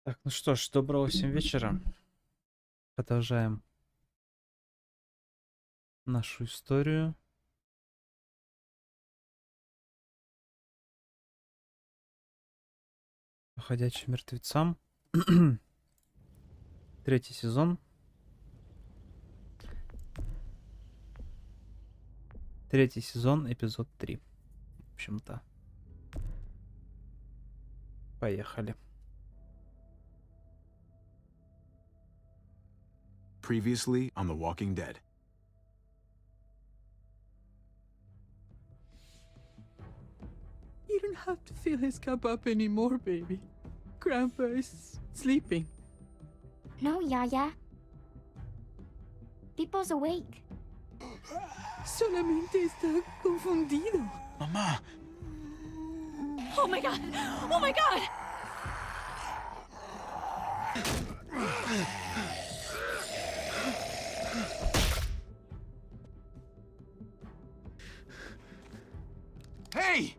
Так, ну что ж, доброго всем вечера. Продолжаем нашу историю. По ходячим мертвецам. Третий сезон. Третий сезон, эпизод 3. В общем-то. Поехали. Previously on The Walking Dead. You don't have to fill his cup up anymore, baby. Grandpa is sleeping. No, Yaya. Pipo's awake. Solamente está confundido. Mama! Oh my god! Oh my god! Hey!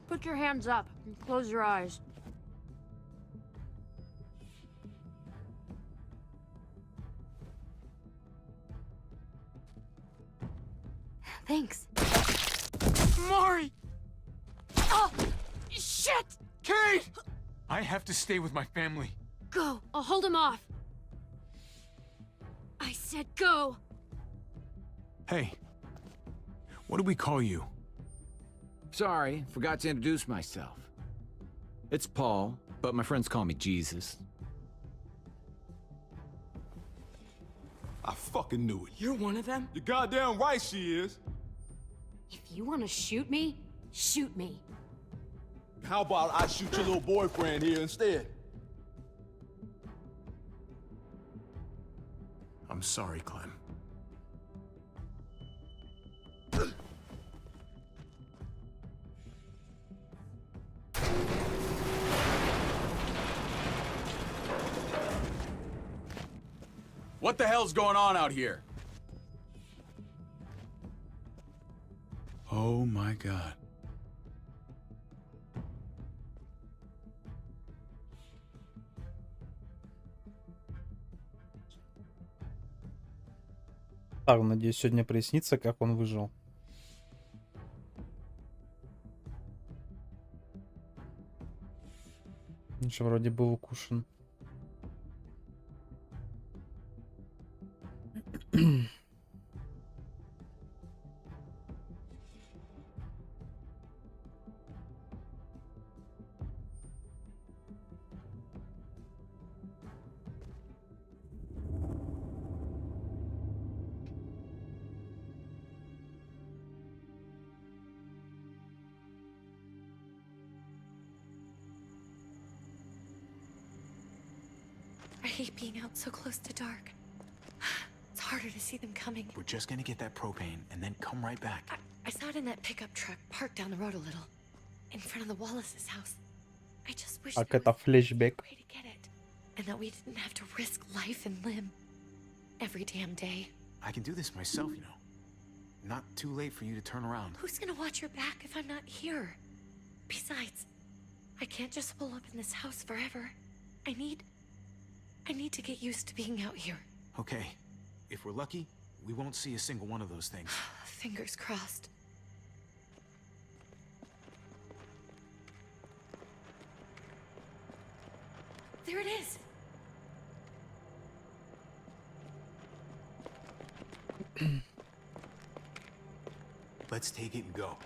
Put your hands up and close your eyes. Thanks. Mari! Oh! Shit! Kate! I have to stay with my family. Go! I'll hold him off. I said go! Hey. What do we call you? Sorry, forgot to introduce myself. It's Paul, but my friends call me Jesus. I fucking knew it. You're one of them? You're goddamn right she is. If you want to shoot me, shoot me. How about I shoot your little boyfriend here instead? I'm sorry, Clem. What the hell's going on out here? Oh my god. Так, надеюсь, сегодня прояснится, как он выжил. Он же вроде был укушен. I hate being out so close to dark. It's harder to see them coming. We're just gonna get that propane and then come right back. I saw it in that pickup truck parked down the road a little, in front of the Wallace's house. I just wish there Так, это was флешбэк. a way to get it, and that we didn't have to risk life and limb every damn day. I can do this myself, you know. Not too late for you to turn around. Who's gonna watch your back if I'm not here? Besides, I can't just pull up in this house forever. I need to get used to being out here. Okay. If we're lucky, we won't see a single one of those things. Fingers crossed. There it is. Let's take it and go.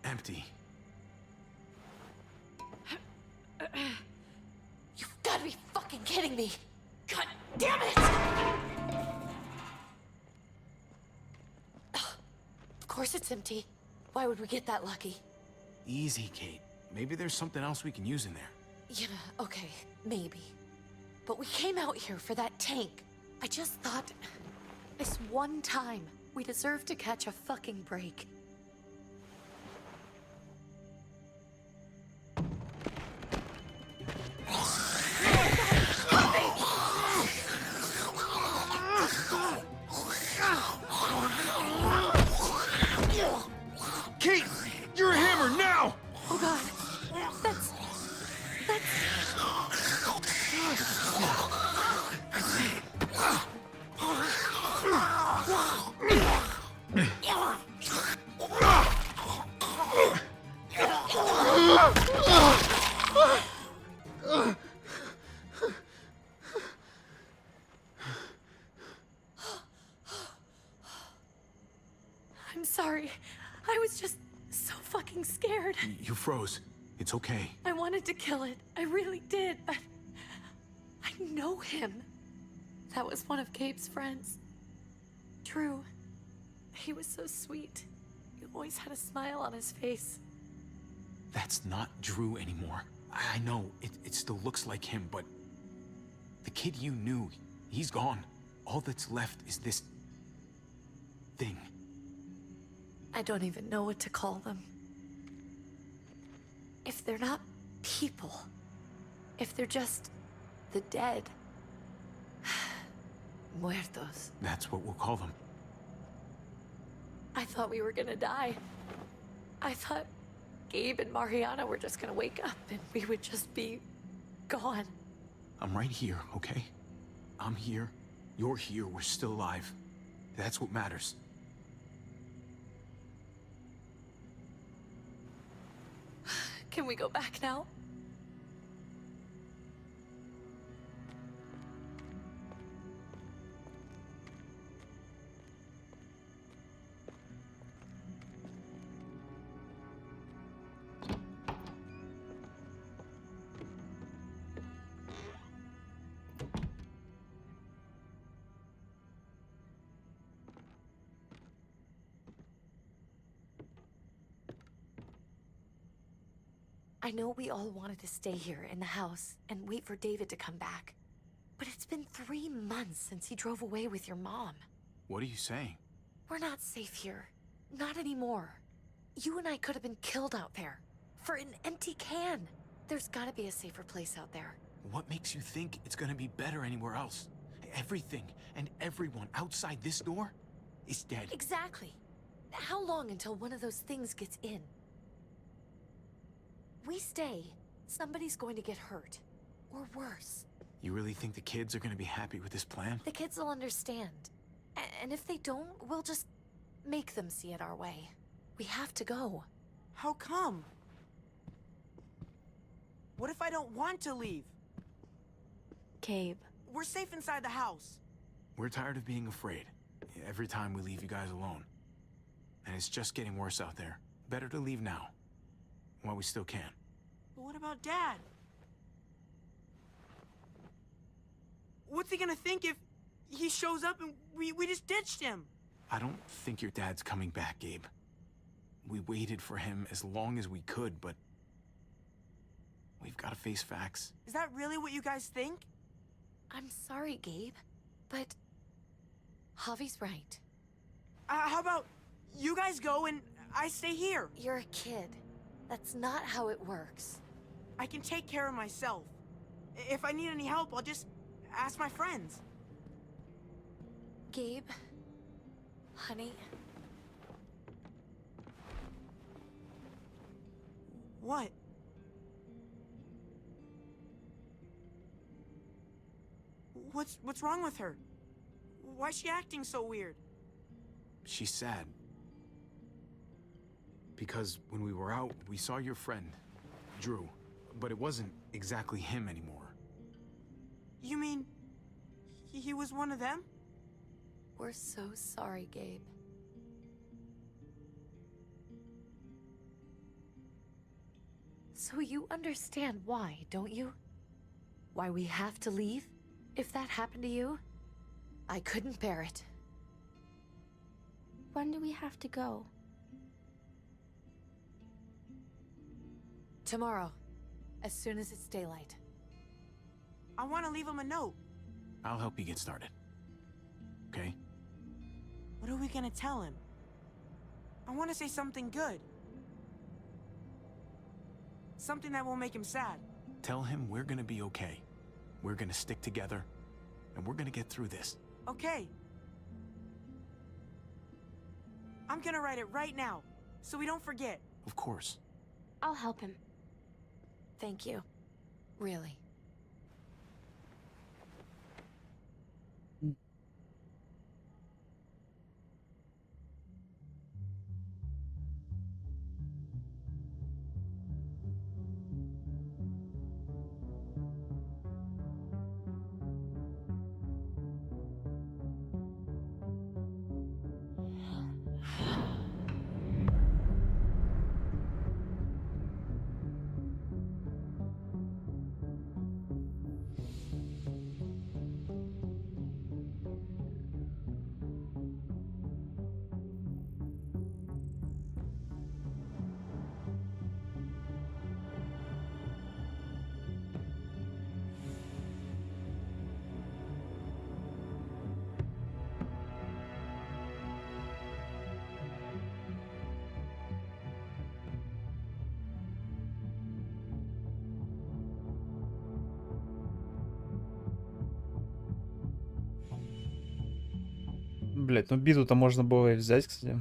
Empty. You've got to be fucking kidding me. God damn it! Of course it's empty. Why would we get that lucky? Easy, Kate. Maybe there's something else we can use in there. Yeah, okay, maybe. But we came out here for that tank. I just thought, this one time, we deserve to catch a fucking break. I'm sorry. I was just so fucking scared. You froze. It's okay. I wanted to kill it. I really did, but I know him. That was one of Gabe's friends. Drew. He was so sweet. He always had a smile on his face. That's not Drew anymore. I know, it still looks like him, but the kid you knew, he's gone. All that's left is this thing. I don't even know what to call them. If they're not people, if they're just the dead, muertos. That's what we'll call them. I thought we were gonna die. I thought Gabe and Mariana were just gonna wake up and we would just be gone. I'm right here, okay? I'm here, you're here, we're still alive. That's what matters. Can we go back now? I know we all wanted to stay here in the house and wait for David to come back. But it's been 3 months since he drove away with your mom. What are you saying? We're not safe here. Not anymore. You and I could have been killed out there. For an empty can. There's gotta be a safer place out there. What makes you think it's gonna be better anywhere else? Everything and everyone outside this door is dead. Exactly. How long until one of those things gets in? We stay, somebody's going to get hurt. Or worse. You really think the kids are gonna be happy with this plan? The kids will understand. And if they don't, we'll just make them see it our way. We have to go. How come? What if I don't want to leave? Gabe. We're safe inside the house. We're tired of being afraid. Every time we leave you guys alone. And it's just getting worse out there. Better to leave now. While we still can. But what about Dad? What's he gonna think if he shows up and we just ditched him? I don't think your dad's coming back, Gabe. We waited for him as long as we could, but we've got to face facts. Is that really what you guys think? I'm sorry, Gabe, but Javi's right. How about you guys go and I stay here? You're a kid. That's not how it works. I can take care of myself. If I need any help, I'll just ask my friends. Gabe, honey. What? What's wrong with her? Why is she acting so weird? She's sad. Because when we were out, we saw your friend, Drew. But it wasn't exactly him anymore. You mean he was one of them? We're so sorry, Gabe. So you understand why, don't you? Why we have to leave? If that happened to you, I couldn't bear it. When do we have to go? Tomorrow, as soon as it's daylight. I want to leave him a note. I'll help you get started. Okay? What are we gonna tell him? I want to say something good. Something that won't make him sad. Tell him we're gonna be okay. We're gonna stick together, and we're gonna get through this. Okay. I'm gonna write it right now, so we don't forget. Of course. I'll help him. Thank you. Really. Блять, ну биту-то можно было и взять, кстати.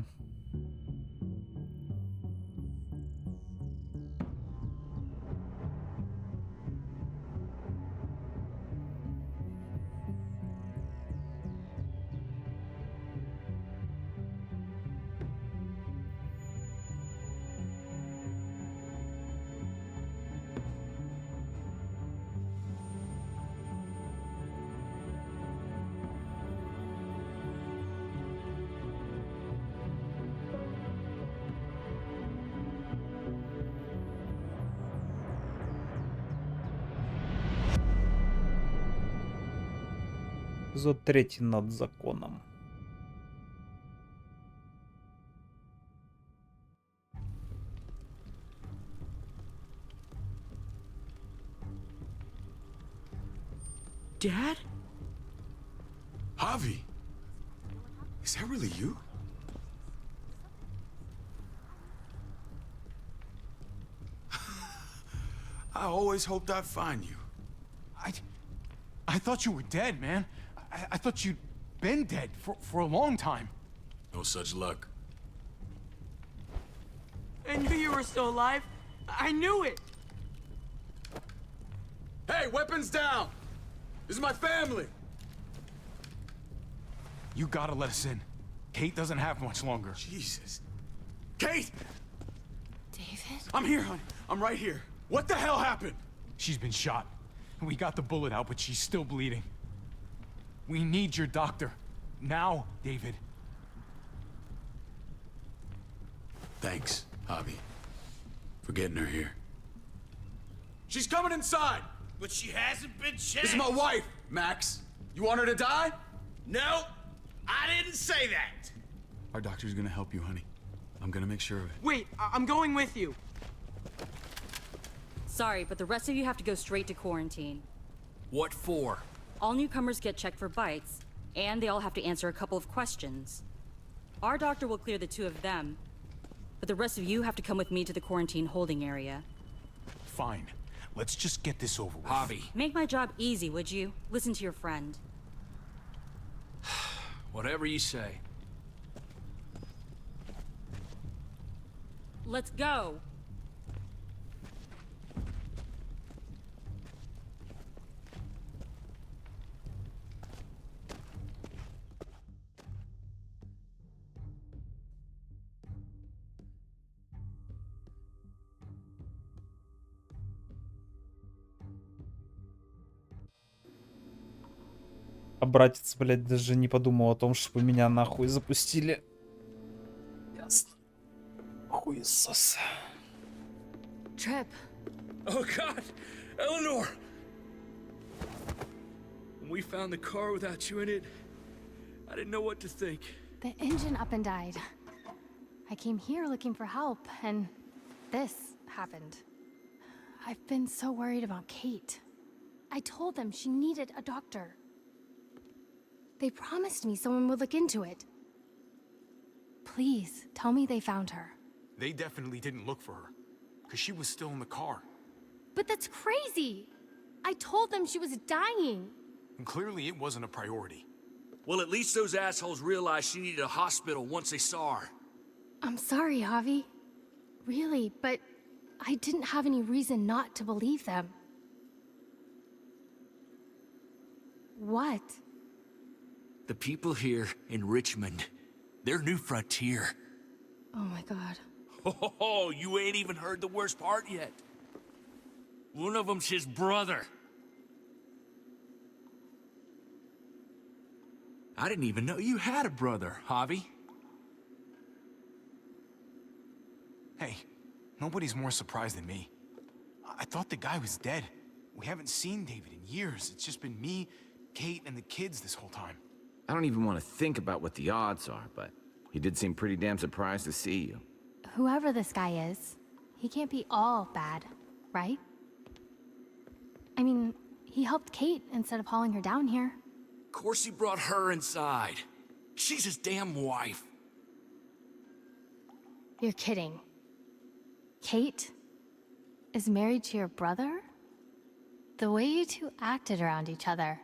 Эпизод 3 над законом. Dad? Javi, is that really you? I always hoped I'd find you. I thought you were dead, man. I thought you'd been dead for a long time. No such luck. I knew you were still alive. I knew it. Hey, weapons down! This is my family! You gotta let us in. Kate doesn't have much longer. Jesus. Kate! David? I'm here, honey. I'm right here. What the hell happened? She's been shot. We got the bullet out, but she's still bleeding. We need your doctor. Now, David. Thanks, Javi, for getting her here. She's coming inside! But she hasn't been checked. This is my wife, Max. You want her to die? No, I didn't say that. Our doctor's gonna help you, honey. I'm gonna make sure of it. Wait, I'm going with you. Sorry, but the rest of you have to go straight to quarantine. What for? All newcomers get checked for bites, and they all have to answer a couple of questions. Our doctor will clear the two of them, but the rest of you have to come with me to the quarantine holding area. Fine. Let's just get this over with. Javi. Make my job easy, would you? Listen to your friend. Whatever you say. Let's go! А братец, блядь, даже не подумал о том, чтобы меня нахуй запустили. Ясно. Хуесос. Trip. Oh God, Eleanor! When we found the car without you in it, I didn't know what to think. The engine up and died. I came here looking for help, and this happened. I've been so worried about Kate. I told them she needed a doctor. They promised me someone would look into it. Please, tell me they found her. They definitely didn't look for her, because she was still in the car. But that's crazy! I told them she was dying! And clearly it wasn't a priority. Well, at least those assholes realized she needed a hospital once they saw her. I'm sorry, Javi. Really, but I didn't have any reason not to believe them. What? The people here in Richmond, their new frontier. Oh my god. Oh, you ain't even heard the worst part yet. One of them's his brother. I didn't even know you had a brother, Javi. Hey, nobody's more surprised than me. I thought the guy was dead. We haven't seen David in years. It's just been me, Kate, and the kids this whole time. I don't even want to think about what the odds are, but he did seem pretty damn surprised to see you. Whoever this guy is, he can't be all bad, right? I mean, he helped Kate instead of hauling her down here. Of course he brought her inside. She's his damn wife. You're kidding. Kate is married to your brother? The way you two acted around each other.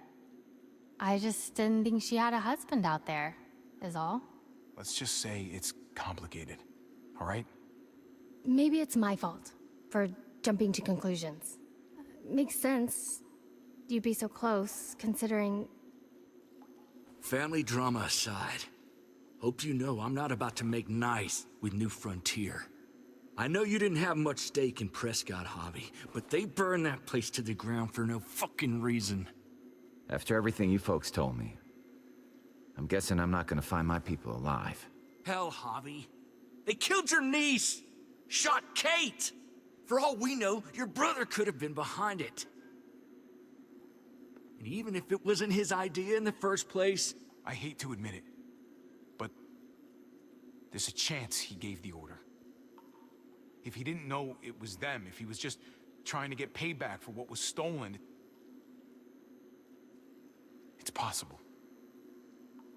I just didn't think she had a husband out there. is all. Let's just say it's complicated, all right? Maybe it's my fault for jumping to conclusions. Makes sense. You'd be so close, considering... Family drama aside, hope you know I'm not about to make nice with New Frontier. I know you didn't have much stake in Prescott, Javi, but they burned that place to the ground for no fucking reason. After everything you folks told me, I'm guessing I'm not gonna find my people alive. Hell, Javi. They killed your niece! Shot Kate! For all we know, your brother could have been behind it. And even if it wasn't his idea in the first place... I hate to admit it, but there's a chance he gave the order. If he didn't know it was them, if he was just trying to get payback for what was stolen, it's possible.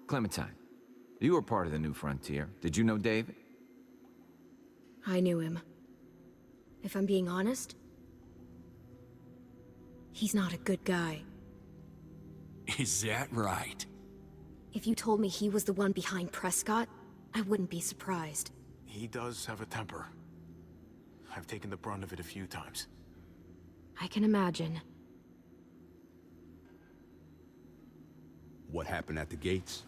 Clementine, you were part of the New Frontier. Did you know David? I knew him. If I'm being honest, he's not a good guy. Is that right? If you told me he was the one behind Prescott, I wouldn't be surprised. He does have a temper. I've taken the brunt of it a few times. I can imagine. What happened at the gates?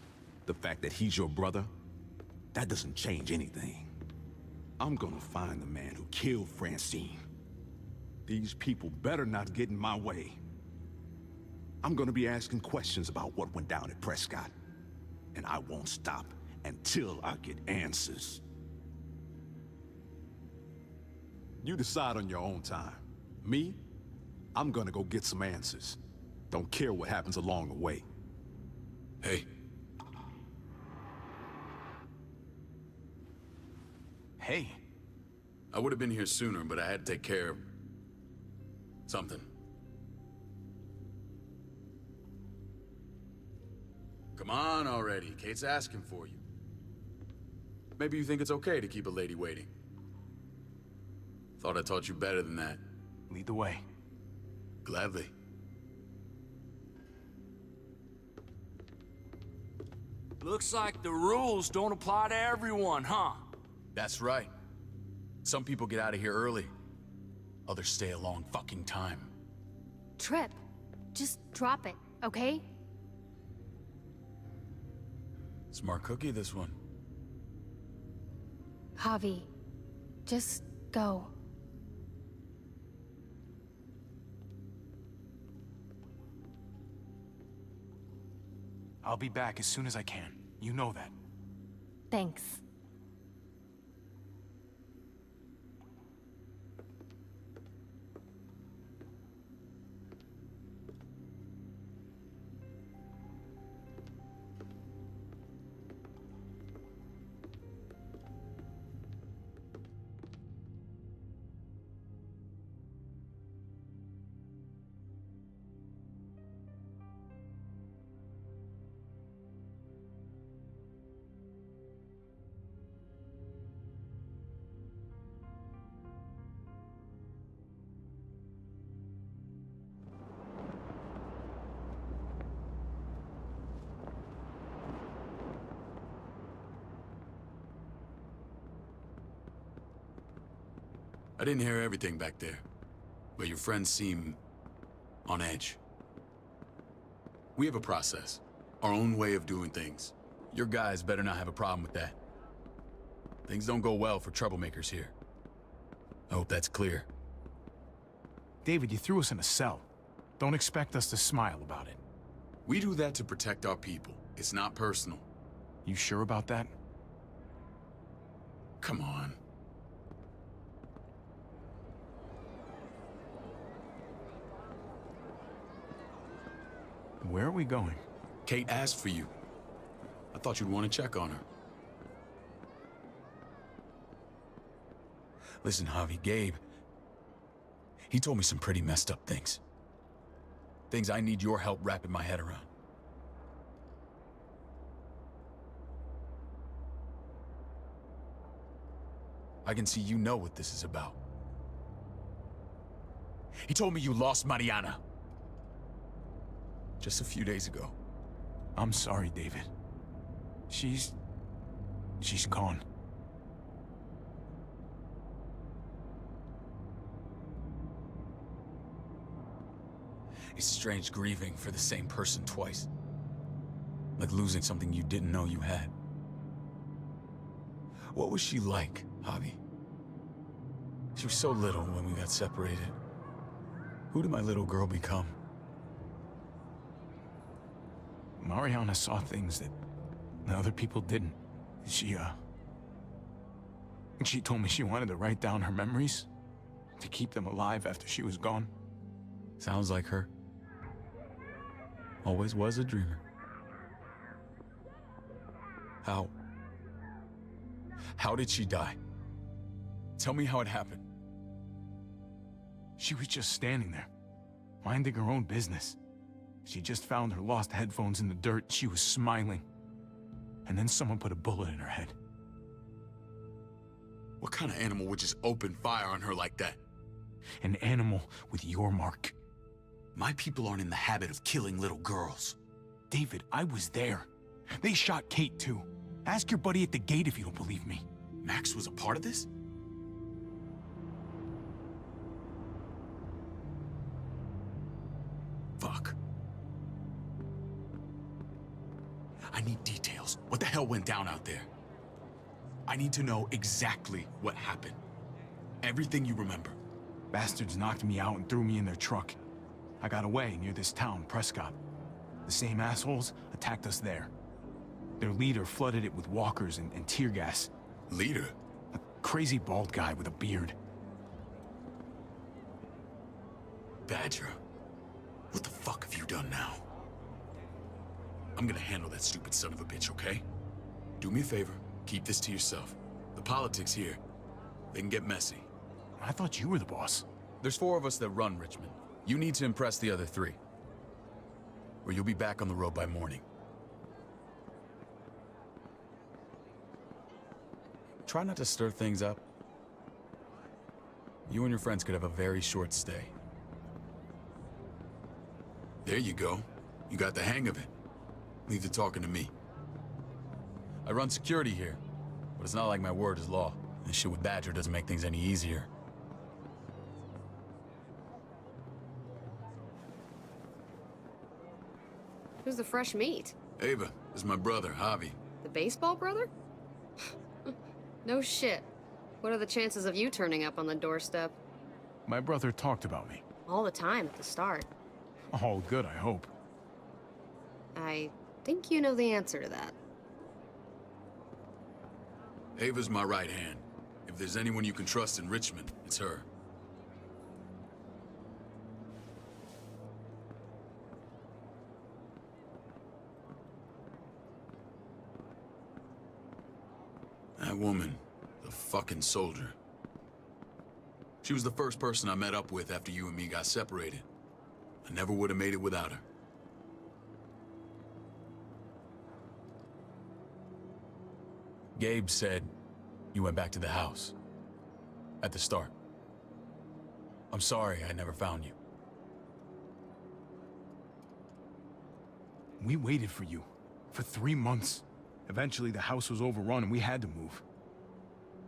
The fact that he's your brother? That doesn't change anything. I'm gonna find the man who killed Francine. These people better not get in my way. I'm gonna be asking questions about what went down at Prescott. And I won't stop until I get answers. You decide on your own time. Me? I'm gonna go get some answers. Don't care what happens along the way. Hey. Hey. I would have been here sooner, but I had to take care of... something. Come on already. Kate's asking for you. Maybe you think it's okay to keep a lady waiting. Thought I taught you better than that. Lead the way. Gladly. Looks like the rules don't apply to everyone, huh? That's right. Some people get out of here early. Others stay a long fucking time. Trip. Just drop it, okay? Smart cookie, this one. Javi, just go. I'll be back as soon as I can. You know that. Thanks. I didn't hear everything back there, but your friends seem on edge. We have a process, our own way of doing things. Your guys better not have a problem with that. Things don't go well for troublemakers here. I hope that's clear. David, you threw us in a cell. Don't expect us to smile about it. We do that to protect our people. It's not personal. You sure about that? Come on. Where are we going? Kate asked for you. I thought you'd want to check on her. Listen, Javi, Gabe, he told me some pretty messed up things. Things I need your help wrapping my head around. I can see you know what this is about. He told me you lost Mariana. Just a few days ago. I'm sorry, David. She's gone. It's strange grieving for the same person twice. Like losing something you didn't know you had. What was she like, Javi? She was so little when we got separated. Who did my little girl become? Mariana saw things that other people didn't. She told me she wanted to write down her memories to keep them alive after she was gone. Sounds like her. Always was a dreamer. How did she die? Tell me how it happened. She was just standing there, minding her own business. She just found her lost headphones in the dirt. She was smiling. And then someone put a bullet in her head. What kind of animal would just open fire on her like that? An animal with your mark. My people aren't in the habit of killing little girls. David, I was there. They shot Kate too. Ask your buddy at the gate if you don't believe me. Max was a part of this? Fuck. I need details. What the hell went down out there? I need to know exactly what happened. Everything you remember. Bastards knocked me out and threw me in their truck. I got away near this town, Prescott. The same assholes attacked us there. Their leader flooded it with walkers and tear gas. Leader? A crazy bald guy with a beard. Badger, what the fuck have you done now? I'm gonna handle that stupid son of a bitch, okay? Do me a favor, keep this to yourself. The politics here, they can get messy. I thought you were the boss. There's 4 of us that run Richmond. You need to impress the other 3. Or you'll be back on the road by morning. Try not to stir things up. You and your friends could have a very short stay. There you go. You got the hang of it. Leave the talking to me. I run security here, but it's not like my word is law. This shit with Badger doesn't make things any easier. Who's the fresh meat? Ava, this is my brother, Javi. The baseball brother? No shit. What are the chances of you turning up on the doorstep? My brother talked about me. All the time at the start. All good, I hope. I think you know the answer to that. Ava's my right hand. If there's anyone you can trust in Richmond, it's her. That woman, the fucking soldier. She was the first person I met up with after you and me got separated. I never would have made it without her. Gabe said you went back to the house. At the start. I'm sorry I never found you. We waited for you. For 3 months. Eventually the house was overrun and we had to move.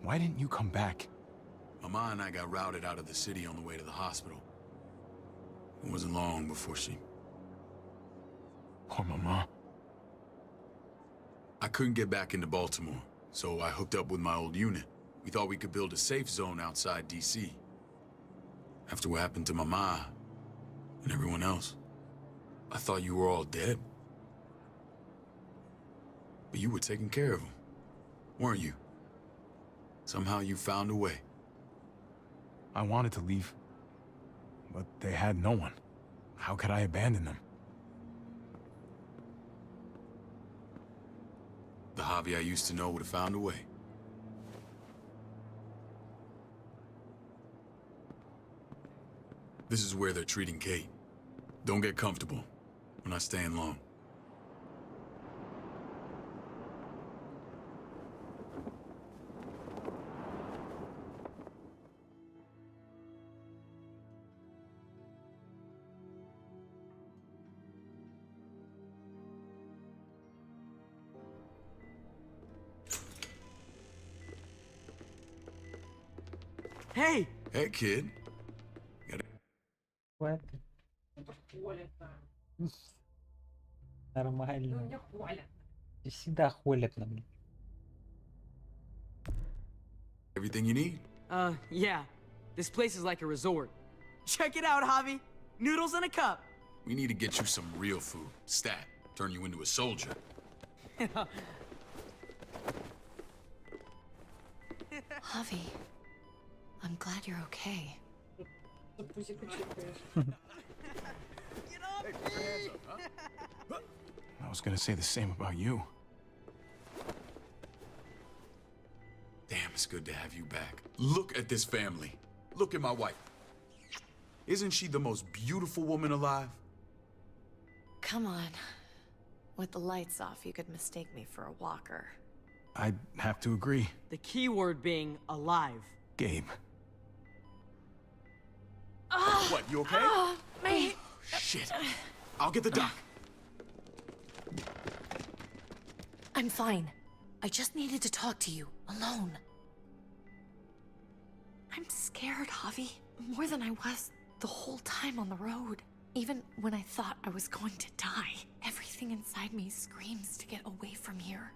Why didn't you come back? Mama and I got routed out of the city on the way to the hospital. It wasn't long before she... Poor Mama. I couldn't get back into Baltimore, so I hooked up with my old unit. We thought we could build a safe zone outside D.C. After what happened to Mama and everyone else, I thought you were all dead. But you were taking care of them, weren't you? Somehow you found a way. I wanted to leave, but they had no one. How could I abandon them? The Javi I used to know would have found a way. This is where they're treating Kate. Don't get comfortable. We're not staying long. Hey! Hey, kid. Нормально. Всегда холят на мне. Everything you need? Yeah. This place is like a resort. Check it out, Javi. Noodles in a cup. We need to get you some real food. Stat. Turn you into a soldier. Javi, I'm glad you're okay. I was gonna say the same about you. Damn, it's good to have you back. Look at this family. Look at my wife. Isn't she the most beautiful woman alive? Come on. With the lights off, you could mistake me for a walker. I'd have to agree. The key word being alive. Gabe. What, you okay? Mate. Shit. I'll get the doc. I'm fine. I just needed to talk to you, alone. I'm scared, Javi. More than I was the whole time on the road. Even when I thought I was going to die, everything inside me screams to get away from here.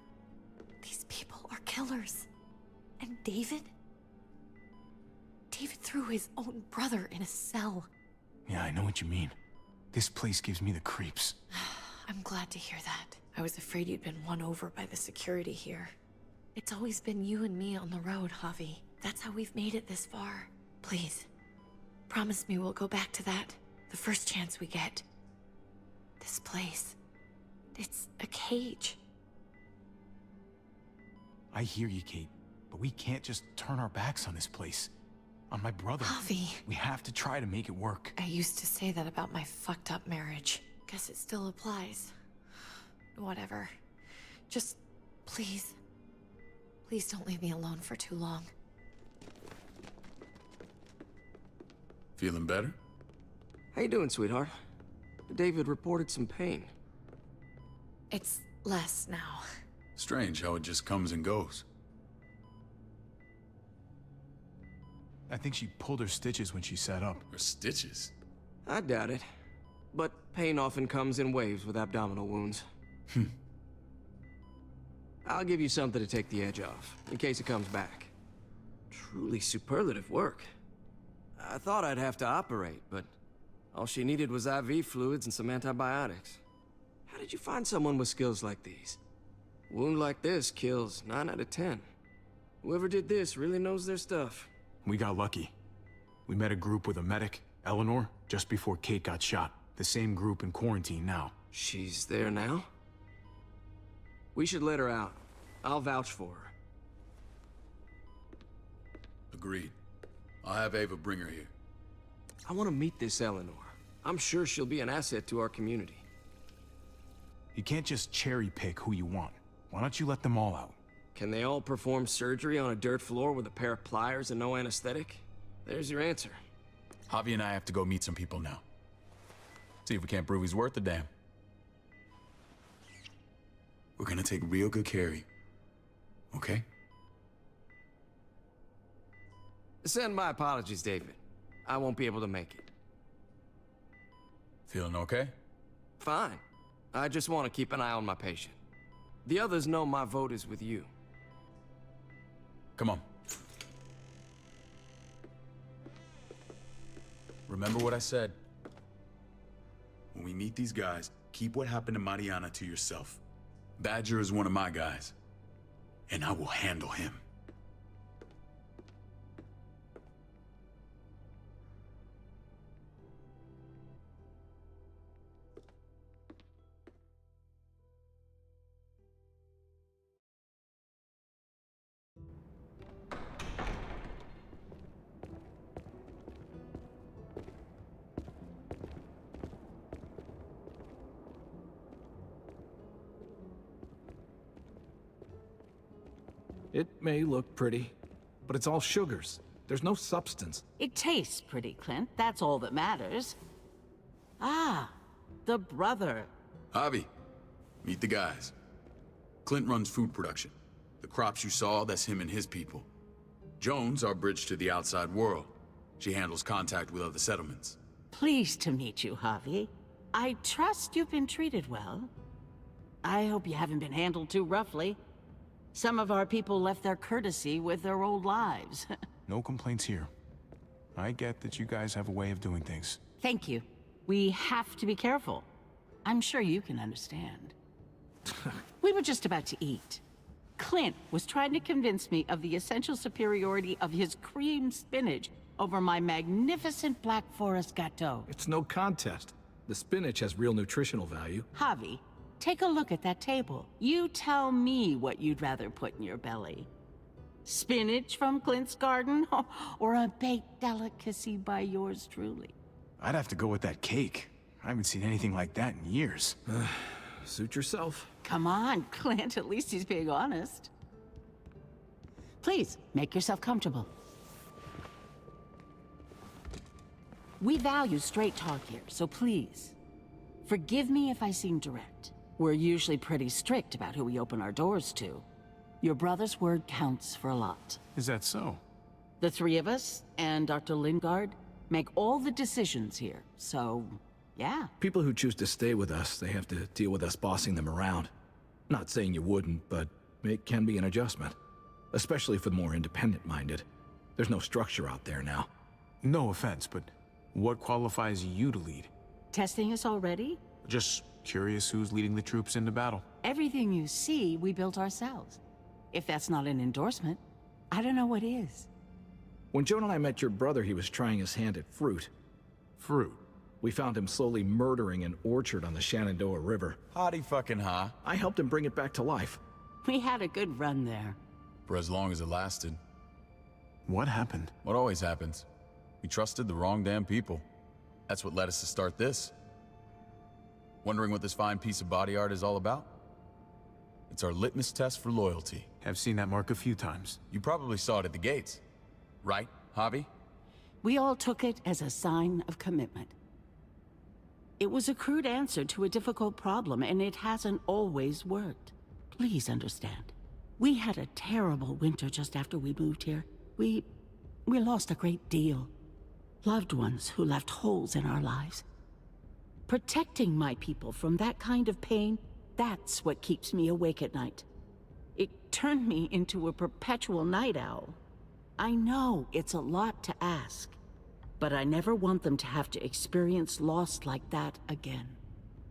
These people are killers. And David? David threw his own brother in a cell. Yeah, I know what you mean. This place gives me the creeps. I'm glad to hear that. I was afraid you'd been won over by the security here. It's always been you and me on the road, Javi. That's how we've made it this far. Please, promise me we'll go back to that the first chance we get. This place, it's a cage. I hear you, Kate, but we can't just turn our backs on this place. On my brother. Javi. We have to try to make it work. I used to say that about my fucked up marriage. Guess it still applies. Whatever. Just, please. Please don't leave me alone for too long. Feeling better? How you doing, sweetheart? David reported some pain. It's less now. Strange how it just comes and goes. I think she pulled her stitches when she sat up. Her stitches? I doubt it. But pain often comes in waves with abdominal wounds. I'll give you something to take the edge off, in case it comes back. Truly superlative work. I thought I'd have to operate, but all she needed was IV fluids and some antibiotics. How did you find someone with skills like these? A wound like this kills 9 out of 10. Whoever did this really knows their stuff. We got lucky. We met a group with a medic, Eleanor, just before Kate got shot. The same group in quarantine now. She's there now? We should let her out. I'll vouch for her. Agreed. I'll have Ava bring her here. I want to meet this Eleanor. I'm sure she'll be an asset to our community. You can't just cherry pick who you want. Why don't you let them all out? Can they all perform surgery on a dirt floor with a pair of pliers and no anesthetic? There's your answer. Javi and I have to go meet some people now. See if we can't prove he's worth the damn. We're gonna take real good care of you. Okay? Send my apologies, David. I won't be able to make it. Feeling okay? Fine. I just want to keep an eye on my patient. The others know my vote is with you. Come on. Remember what I said. When we meet these guys, keep what happened to Mariana to yourself. Badger is one of my guys, and I will handle him. It may look pretty, but it's all sugars. There's no substance. It tastes pretty, Clint. That's all that matters. Ah, the brother. Javi, meet the guys. Clint runs food production. The crops you saw, that's him and his people. Joan's our bridge to the outside world. She handles contact with other settlements. Pleased to meet you, Javi. I trust you've been treated well. I hope you haven't been handled too roughly. Some of our people left their courtesy with their old lives. No complaints here. I get that you guys have a way of doing things. Thank you. We have to be careful. I'm sure you can understand. We were just about to eat. Clint was trying to convince me of the essential superiority of his cream spinach over my magnificent Black Forest gâteau. It's no contest. The spinach has real nutritional value. Javi, take a look at that table. You tell me what you'd rather put in your belly. Spinach from Clint's garden, or a baked delicacy by yours truly? I'd have to go with that cake. I haven't seen anything like that in years. Suit yourself. Come on, Clint, at least he's being honest. Please, make yourself comfortable. We value straight talk here, so please, forgive me if I seem direct. We're usually pretty strict about who we open our doors to. Your brother's word counts for a lot. Is that so? The three of us, and Dr. Lingard, make all the decisions here, so, yeah. People who choose to stay with us, they have to deal with us bossing them around. Not saying you wouldn't, but it can be an adjustment. Especially for the more independent-minded. There's no structure out there now. No offense, but what qualifies you to lead? Testing us already? Just curious who's leading the troops into battle. Everything you see, we built ourselves. If that's not an endorsement, I don't know what is. When Joan and I met your brother, he was trying his hand at fruit. Fruit? We found him slowly murdering an orchard on the Shenandoah River. Howdy fucking ha. I helped him bring it back to life. We had a good run there. For as long as it lasted. What happened? What always happens. We trusted the wrong damn people. That's what led us to start this. Wondering what this fine piece of body art is all about? It's our litmus test for loyalty. I've seen that mark a few times. You probably saw it at the gates. Right, Javi? We all took it as a sign of commitment. It was a crude answer to a difficult problem, and it hasn't always worked. Please understand. We had a terrible winter just after we moved here. We lost a great deal. Loved ones who left holes in our lives. Protecting my people from that kind of pain, that's what keeps me awake at night. It turned me into a perpetual night owl. I know it's a lot to ask, but I never want them to have to experience loss like that again.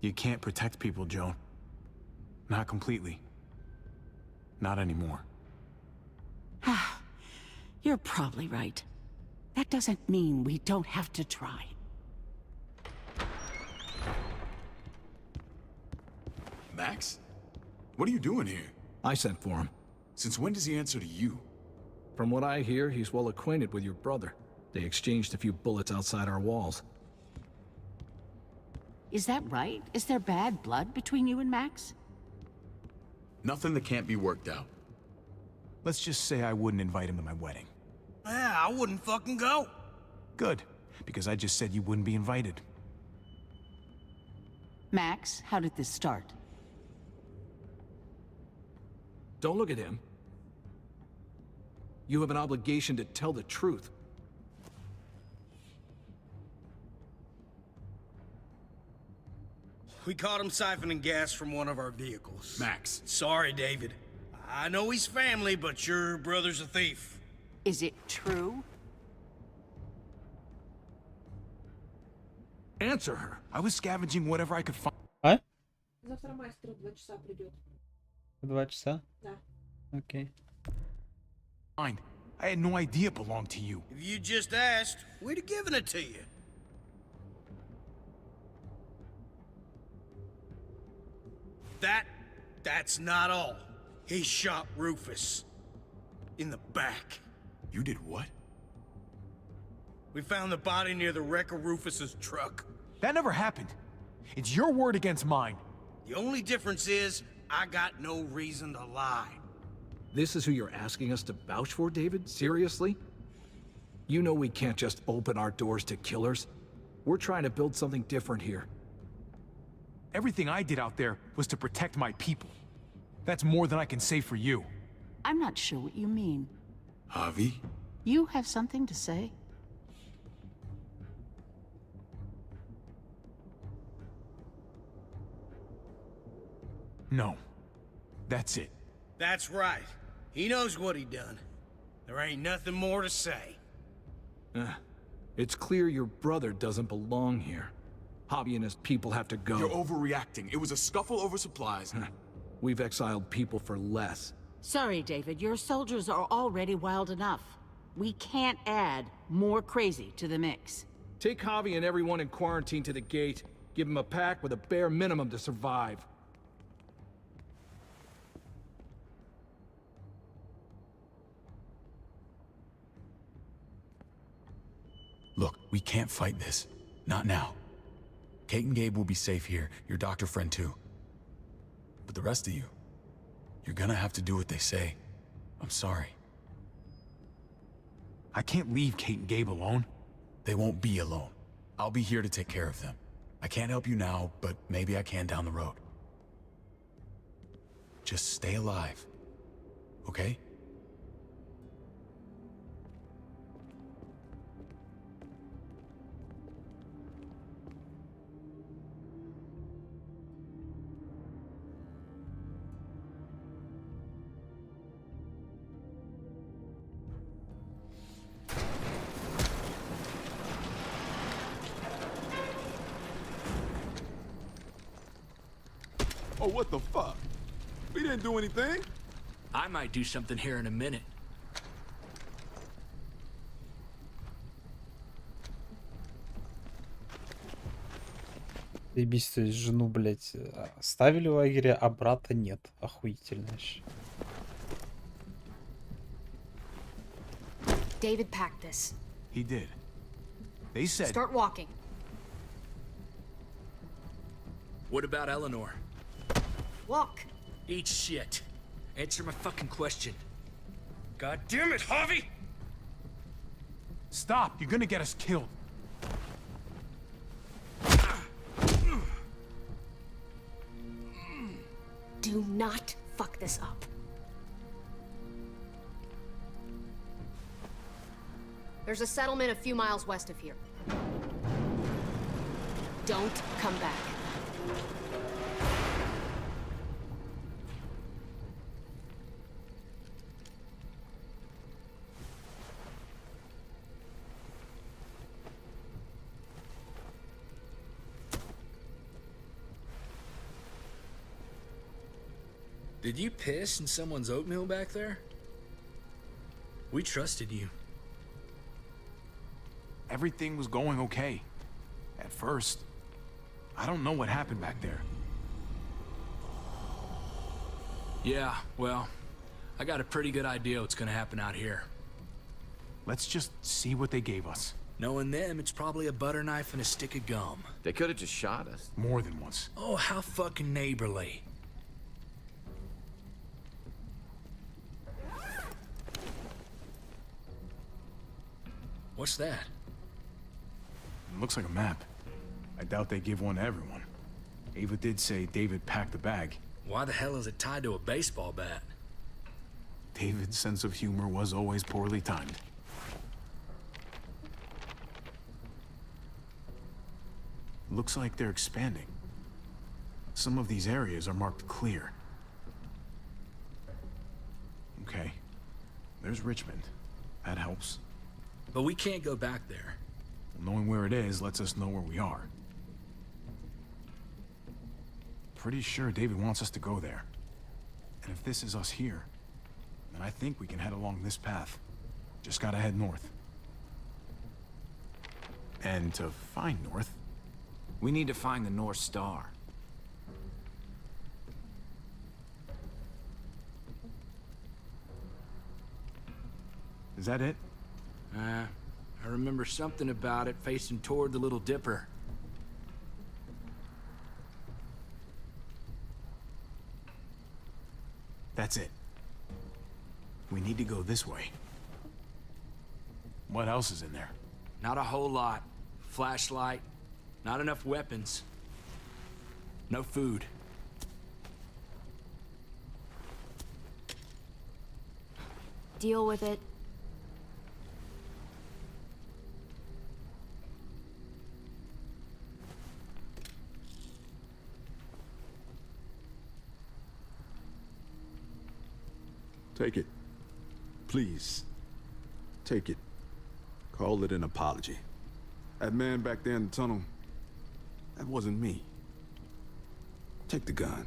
You can't protect people, Joan. Not completely. Not anymore. You're probably right. That doesn't mean we don't have to try. Max? What are you doing here? I sent for him. Since when does he answer to you? From what I hear, he's well acquainted with your brother. They exchanged a few bullets outside our walls. Is that right? Is there bad blood between you and Max? Nothing that can't be worked out. Let's just say I wouldn't invite him to my wedding. Yeah, I wouldn't fucking go. Good, because I just said you wouldn't be invited. Max, how did this start? Don't look at him. You have an obligation to tell the truth. We caught him siphoning gas from one of our vehicles. Max. Sorry, David. I know he's family, but your brother's a thief. Is it true? Answer her. I was scavenging whatever I could find. А? Завтра мастер в 2 часа придет. 2 часа? Да. Окей. Fine. I had no idea it belonged to you. If you just asked, we'd have given it to you. That's not all. He shot Rufus. In the back. You did what? We found the body near the wreck of Rufus's truck. That never happened. It's your word against mine. The only difference is, I got no reason to lie. This is who you're asking us to vouch for, David? Seriously? You know we can't just open our doors to killers. We're trying to build something different here. Everything I did out there was to protect my people. That's more than I can say for you. I'm not sure what you mean. Javi? You have something to say? No. That's it. That's right. He knows what he done. There ain't nothing more to say. It's clear your brother doesn't belong here. Hobby and his people have to go. You're overreacting. It was a scuffle over supplies. We've exiled people for less. Sorry, David. Your soldiers are already wild enough. We can't add more crazy to the mix. Take Hobby and everyone in quarantine to the gate. Give them a pack with a bare minimum to survive. Look, we can't fight this. Not now. Kate and Gabe will be safe here, your doctor friend too. But the rest of you, you're gonna have to do what they say. I'm sorry. I can't leave Kate and Gabe alone. They won't be alone. I'll be here to take care of them. I can't help you now, but maybe I can down the road. Just stay alive, okay? Oh, what the fuck? We didn't do anything. I might do something here in a minute. Заебись, то есть жену, блядь, оставили в лагере, а брата нет. Охуительно вообще. David packed this. He did. They said... Start walking. What about Eleanor? Walk. Eat shit. Answer my fucking question. God damn it, Javi! Stop! You're gonna get us killed. Do not fuck this up. There's a settlement a few miles west of here. Don't come back. Did you piss in someone's oatmeal back there? We trusted you. Everything was going okay. At first. I don't know what happened back there. Yeah, well, I got a pretty good idea what's gonna happen out here. Let's just see what they gave us. Knowing them, it's probably a butter knife and a stick of gum. They could have just shot us. More than once. Oh, how fucking neighborly. What's that? It looks like a map. I doubt they give one to everyone. Ava did say David packed the bag. Why the hell is it tied to a baseball bat? David's sense of humor was always poorly timed. Looks like they're expanding. Some of these areas are marked clear. Okay. There's Richmond. That helps. But we can't go back there. Well, knowing where it is lets us know where we are. Pretty sure David wants us to go there. And if this is us here, then I think we can head along this path. Just gotta head north. And to find north, we need to find the North Star. Is that it? I remember something about it facing toward the Little Dipper. That's it. We need to go this way. What else is in there? Not a whole lot. Flashlight, not enough weapons. No food. Deal with it. Take it. Please. Take it. Call it an apology. That man back there in the tunnel, that wasn't me. Take the gun.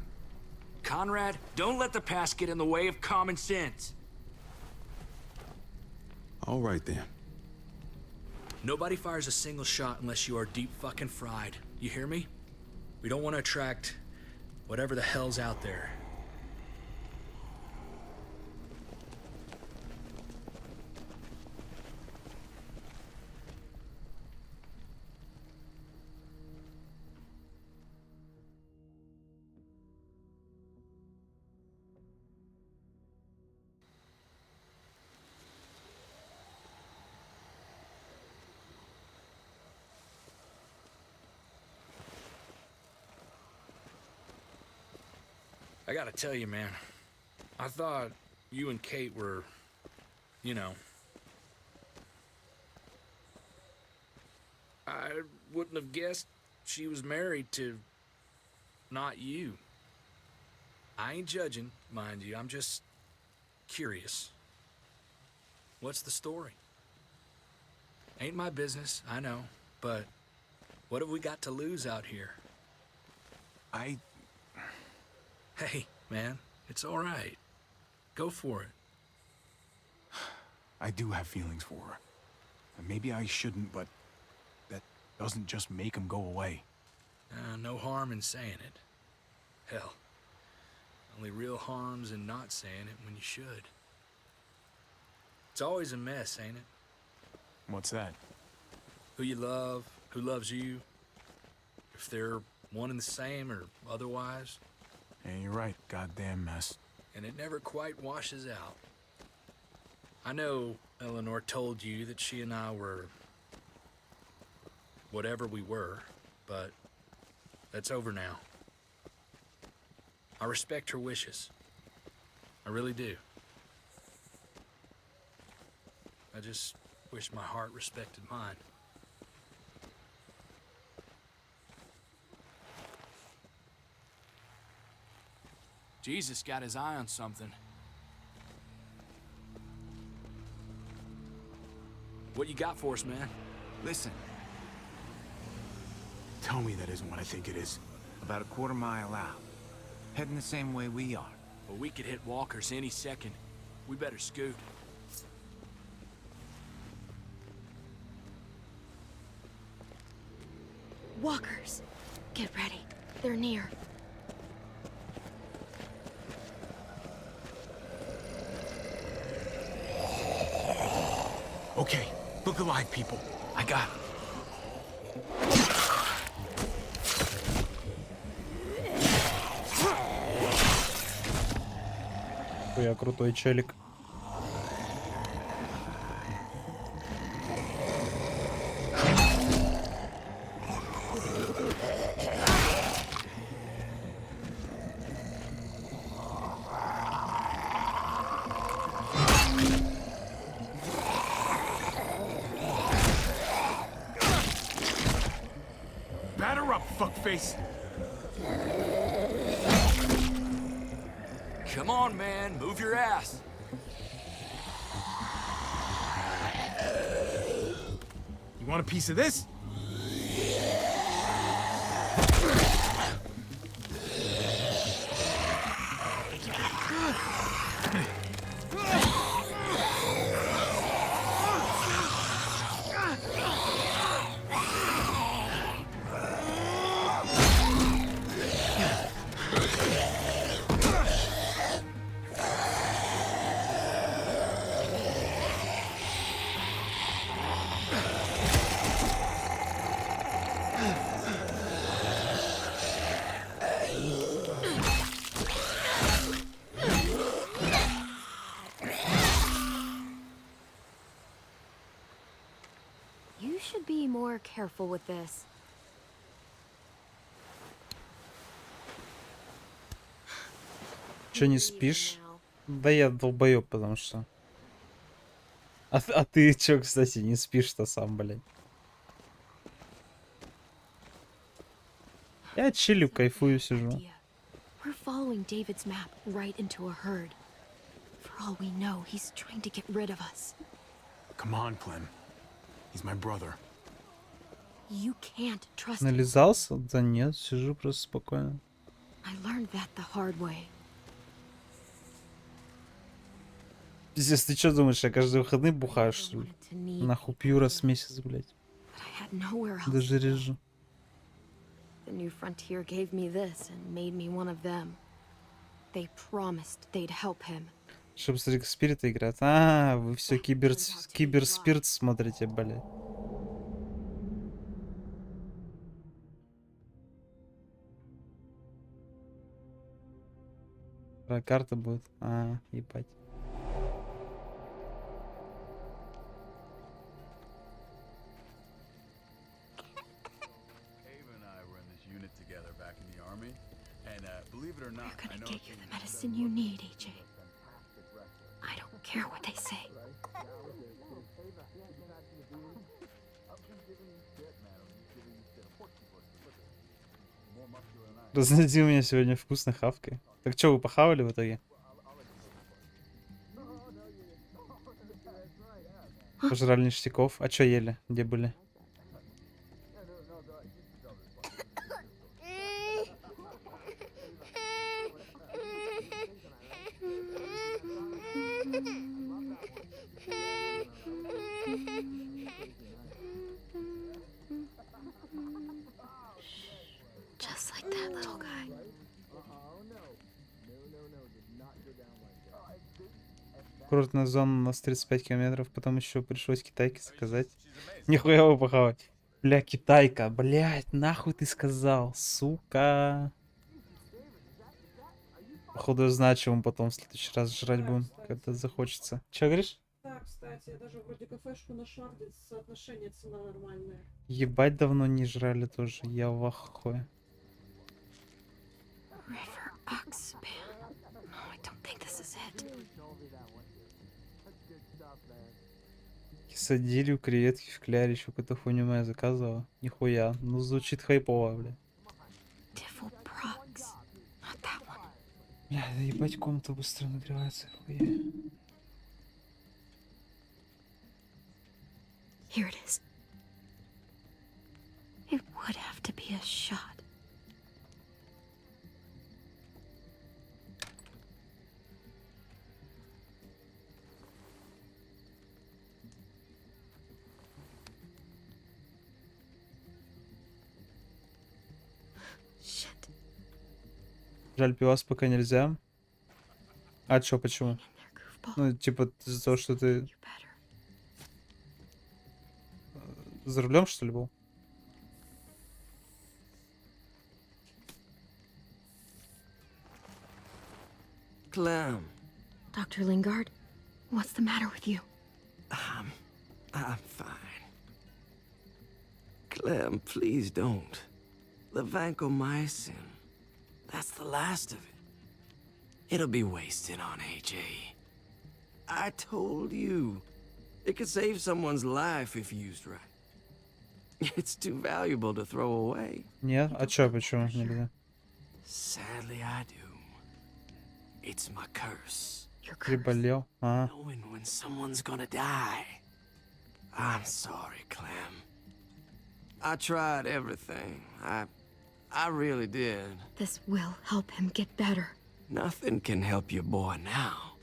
Conrad, don't let the past get in the way of common sense. All right then. Nobody fires a single shot unless you are deep fucking fried. You hear me? We don't want to attract whatever the hell's out there. I gotta tell you, man, I thought you and Kate were, you know... I wouldn't have guessed she was married to not you. I ain't judging, mind you, I'm just curious. What's the story? Ain't my business, I know, but what have we got to lose out here? Hey, man, it's all right. Go for it. I do have feelings for her. And maybe I shouldn't, but that doesn't just make them go away. No harm in saying it. Hell, only real harm's in not saying it when you should. It's always a mess, ain't it? What's that? Who you love, who loves you, if they're one and the same or otherwise. Yeah, you're right. Goddamn mess. And it never quite washes out. I know Eleanor told you that she and I were whatever we were, but that's over now. I respect her wishes. I really do. I just wish my heart respected mine. Jesus got his eye on something. What you got for us, man? Listen. Tell me that isn't what I think it is. About a quarter mile out. Heading the same way we are. Well, we could hit walkers any second. We better scoot. Walkers. Get ready. They're near. Okay, look alive, people. I got it. Я крутой челик. Batter up, fuckface. Come on, man, move your ass. You want a piece of this? You should be more careful with this. Че, не спишь? Да я долбоёб, потому что... А ты чё, кстати, не спишь-то сам, блядь? Я чилю, кайфую, сижу. We're following David's map right into a herd. For all we know, he's trying to get rid of us. Come on, Clem. He's my brother. You can't trust him. Нализался? Да нет, сижу просто спокойно. I learned that the hard way. Пиздец, ты что думаешь, я каждые выходные бухаю, что ли? Нахуй пью раз в месяц, блядь. But I had nowhere else. Даже режу. The new frontier gave me this and made me one of them. They promised they'd help him. Чтобы с Спирита играть. А, вы все киберспирт смотрите, блядь. Про карта будет. А, ебать. We're gonna get you the medicine you need, AJ. I don't care what they say. Разнеди меня сегодня вкусной хавкой. Так что, вы похавали в итоге? Пожрали ништяков. А что ели? Где были? Just like that little guy. Курортная зона у нас 35 километров, потом еще пришлось китайки заказать. Нихуя его похавать. Бля, китайка, блядь, нахуй ты сказал, сука. Походу я знаю, чего мы потом в следующий раз жрать будем, когда захочется. Че говоришь? Да, кстати, я даже вроде кафешку нашла, где соотношение цена нормальная. Ебать, давно не жрали тоже, я в ахуе. River Oxpan. No, I don't think this is it. Кисадилью, креветки в кляре, еще какую-то хуйню моя заказывала. Нихуя, ну звучит хайпово, бля. Diffel Prox. Not that one. Бля, да ебать, комната быстро нагревается, хуя. Here it is. It would have to be a shot. Shit. Жаль, пивас пока нельзя. А чё, почему? Ну, типа, из-за того, что ты... За рулем, что ли, был? Clem. Dr. Lingard, what's the matter with you? I'm fine. Clem, please don't. The vancomycin. That's the last of it. It'll be wasted on AJ. I told you. It could save someone's life if used right. It's too valuable to throw away. Нет? А чё, почему нельзя? Sadly, I do. It's my curse. Приболел. А. Knowing when someone's gonna die. I'm sorry, Clem. I tried everything. I really did. This will help him get better. Nothing can help your boy now.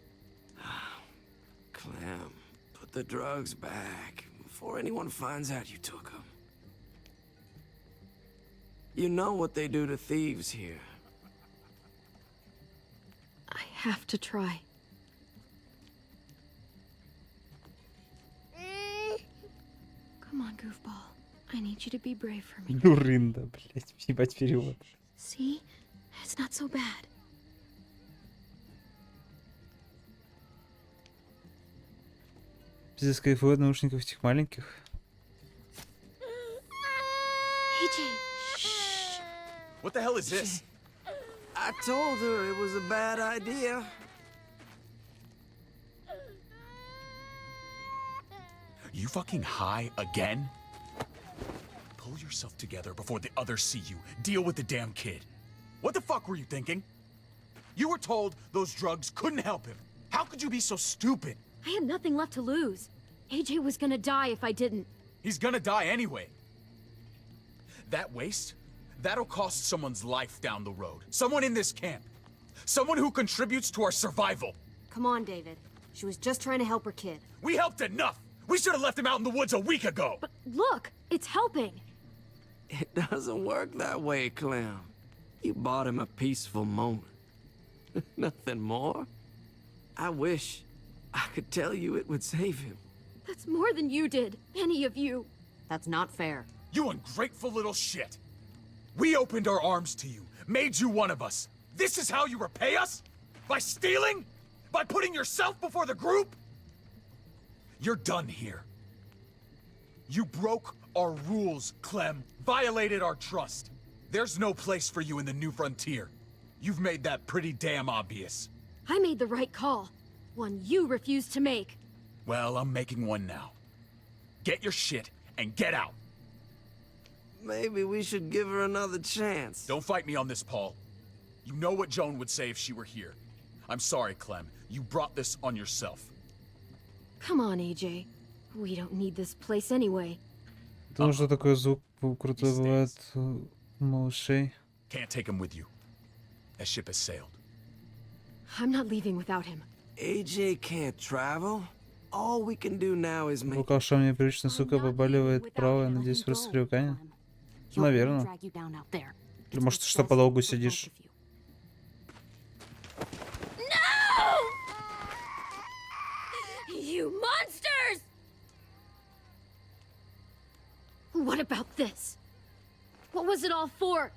Clem, put the drugs back before anyone finds out you took them. You know what they do to thieves here. I have to try. Come on, goofball. I need you to be brave for me. Люринда, блять, ебать перевод. See? It's not so bad. Пиздец, кайфует наушников этих маленьких. AJ, What the hell is this? I told her it was a bad idea. You fucking high again? Pull yourself together before the others see you. Deal with the damn kid. What the fuck were you thinking? You were told those drugs couldn't help him. How could you be so stupid? I had nothing left to lose. AJ was gonna die if I didn't. He's gonna die anyway. That waste, that'll cost someone's life down the road. Someone in this camp. Someone who contributes to our survival. Come on, David. She was just trying to help her kid. We helped enough! We should have left him out in the woods a week ago! But look, it's helping. It doesn't work that way, Clem. You bought him a peaceful moment. Nothing more. I wish I could tell you it would save him. That's more than you did, any of you. That's not fair. You ungrateful little shit! We opened our arms to you, made you one of us. This is how you repay us? By stealing? By putting yourself before the group? You're done here. You broke our rules, Clem. Violated our trust. There's no place for you in the new frontier. You've made that pretty damn obvious. I made the right call. One you refused to make. Well, I'm making one now. Get your shit and get out. Maybe we should give her another chance. Don't fight me on this, Paul. You know what Joan would say if she were here. I'm sorry, Clem. You brought this on yourself. Come on, AJ. We don't need this place anyway. Потому что такой звук крутой бывает у малышей. Can't take him with you. That ship has sailed. I'm not leaving without him. AJ can't travel. All we can do now is make... В алкаша мне привычно, сука, побаливает правая, надеюсь, просто привыкание. Наверное. Или может, ты что, подолгу сидишь? You monsters! What about this? What was it all for?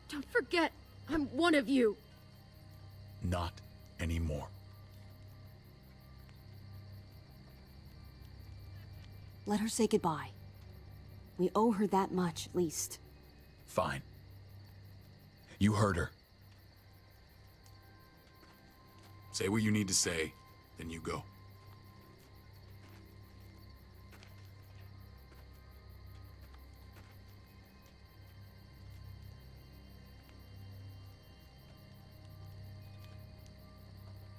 Don't forget, I'm one of you. Not anymore. Let her say goodbye. We owe her that much, at least. Fine. You heard her. Say what you need to say, then you go.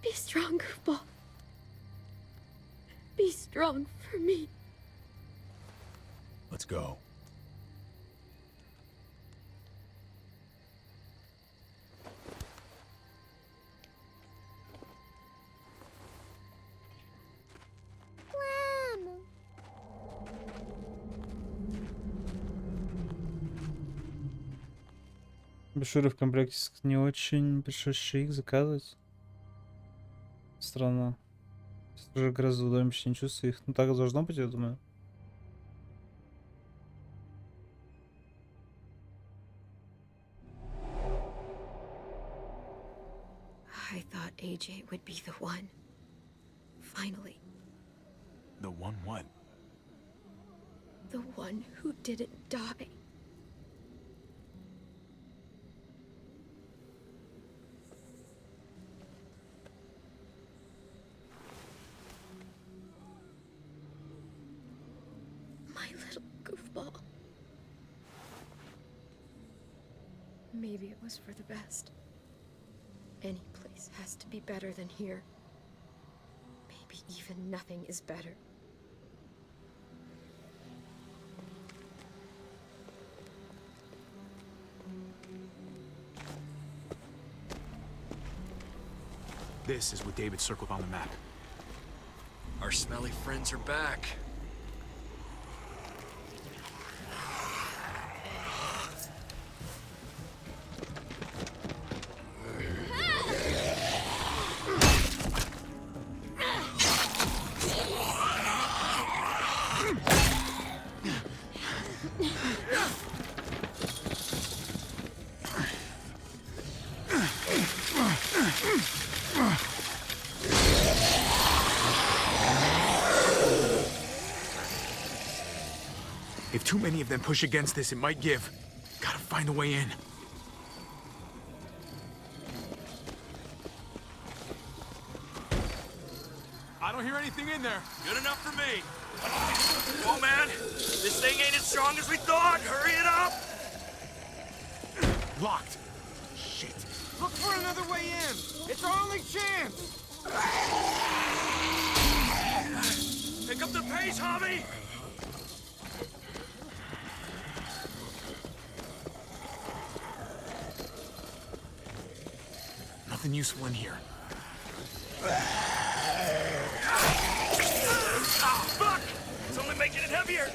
Be strong, goofball. Be strong for me. Let's go. Брошюры в комплекте не очень, пришлось их заказывать. Странно. Уже грозу в доме почти не чувствую их. Ну так и должно быть, я думаю. I thought AJ would be the one. Finally. The one what? The one who didn't die. My little goofball. Maybe it was for the best. Any place has to be better than here. Maybe even nothing is better. This is what David circled on the map. Our smelly friends are back. If too many of them push against this, it might give. Gotta find a way in. I don't hear anything in there. Good enough for me. Come on, man. This thing ain't as strong as we thought. Hurry it up. Locked. Shit. Look for another way in. It's our only chance. Pick up the pace, Javi! Nothing useful in here. Ah, fuck! It's only making it heavier!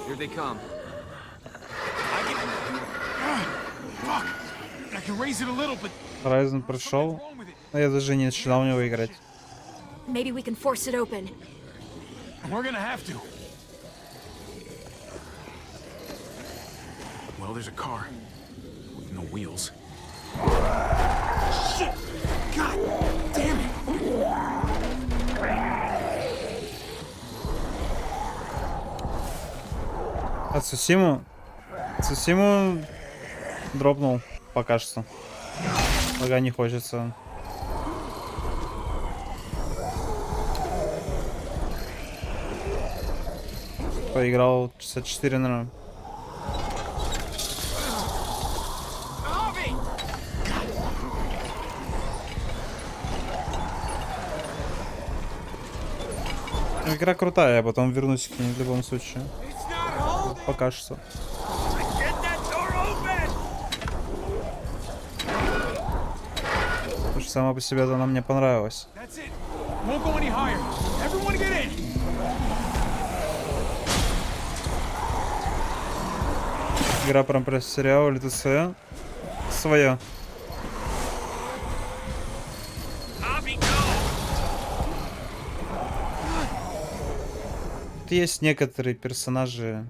Here they come. Fuck! I can raise it a little, but Райзен пришел. Но я даже не начинал в него играть. Maybe we can force it open. we're gonna have to. Well, there's a car with no wheels. Shit! God damn it! А Цусиму дропнул пока что. Пока не хочется. Поиграл часа 4, наверное. Игра крутая, я потом вернусь к ней в любом случае. Пока что. Потому что сама по себе она мне понравилась. Игра прям про сериал или ТС своя. Тут есть некоторые персонажи,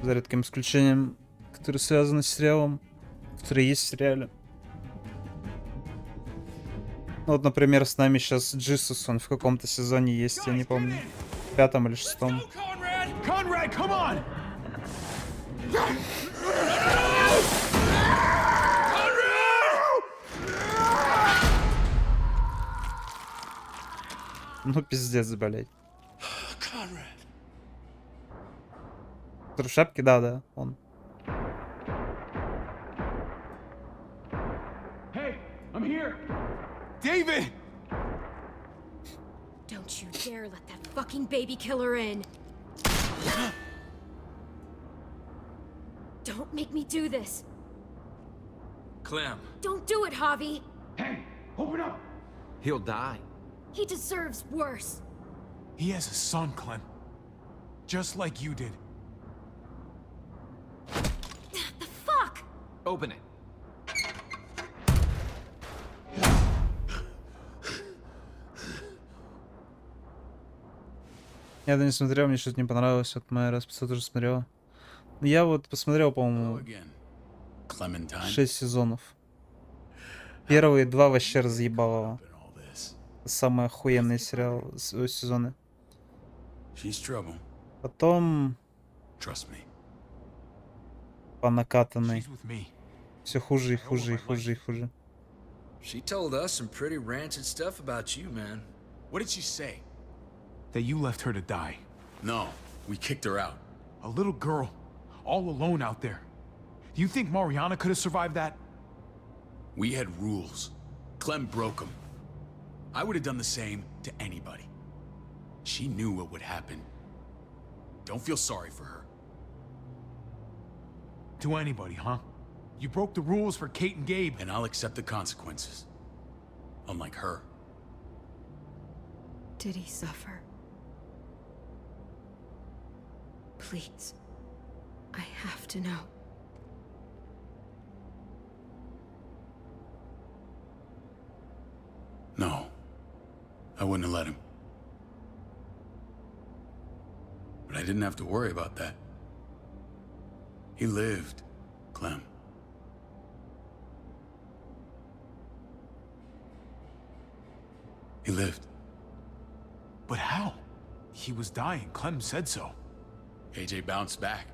за редким исключением, которые связаны с сериалом, которые есть в сериале. Ну, вот, например, с нами сейчас Джисус, он в каком-то сезоне есть, я не помню, в 5-м или 6-м. Conrad, come on! Ну, пиздец, блядь. В шапке, да, он. Hey, I'm here. David! Don't you dare let that fucking baby killer in. Don't make me do this. Clem. Don't do it, Javi. Hey, open up. He'll die. He deserves worse. He has a son, Clem. Just like you did. The fuck? Open it. Я это не смотрел, мне что-то не понравилось. Вот моя расписать тоже смотрела. Я вот посмотрел, по-моему, 6 сезонов. Первые 2 вообще разъебало. Самые охуенные сезоны. Потом по накатанной. Все хуже и хуже и хуже и хуже. She told us some pretty rancid stuff about you, man. What did she say? That you left her to die. No, we kicked her out. A little girl, all alone out there. Do you think Mariana could have survived that? We had rules. Clem broke them. I would have done the same to anybody. She knew what would happen. Don't feel sorry for her. To anybody, huh? You broke the rules for Kate and Gabe. And I'll accept the consequences. Unlike her. Did he suffer? Please. I have to know. No. I wouldn't have let him. But I didn't have to worry about that. He lived, Clem. He lived. But how? He was dying. Clem said so. AJ bounced back.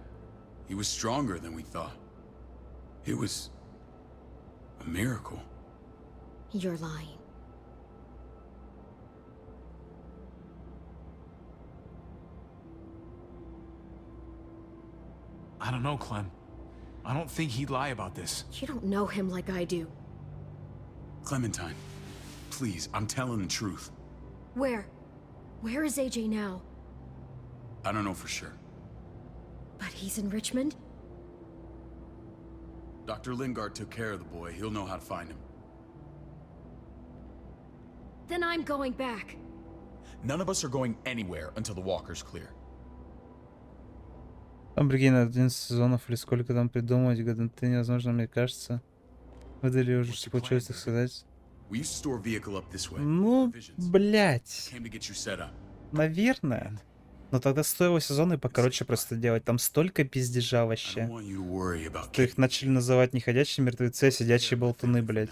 He was stronger than we thought. It was a miracle. You're lying. I don't know, Clem. I don't think he'd lie about this. You don't know him like I do. Clementine, please, I'm telling the truth. Where? Where is AJ now? I don't know for sure. But he's in Richmond? Dr. Lingard took care of the boy. He'll know how to find him. Then I'm going back. None of us are going anywhere until the walker's clear. Там, прикинь, 11 сезонов или сколько там придумать, это невозможно, мне кажется. Выдали уже, что получилось, так сказать. Ну, блять. Наверное. Но тогда стоило сезоны покороче просто делать. Там столько пиздежа вообще. Что их начали называть не ходячие мертвецы, а сидячие болтуны, блять.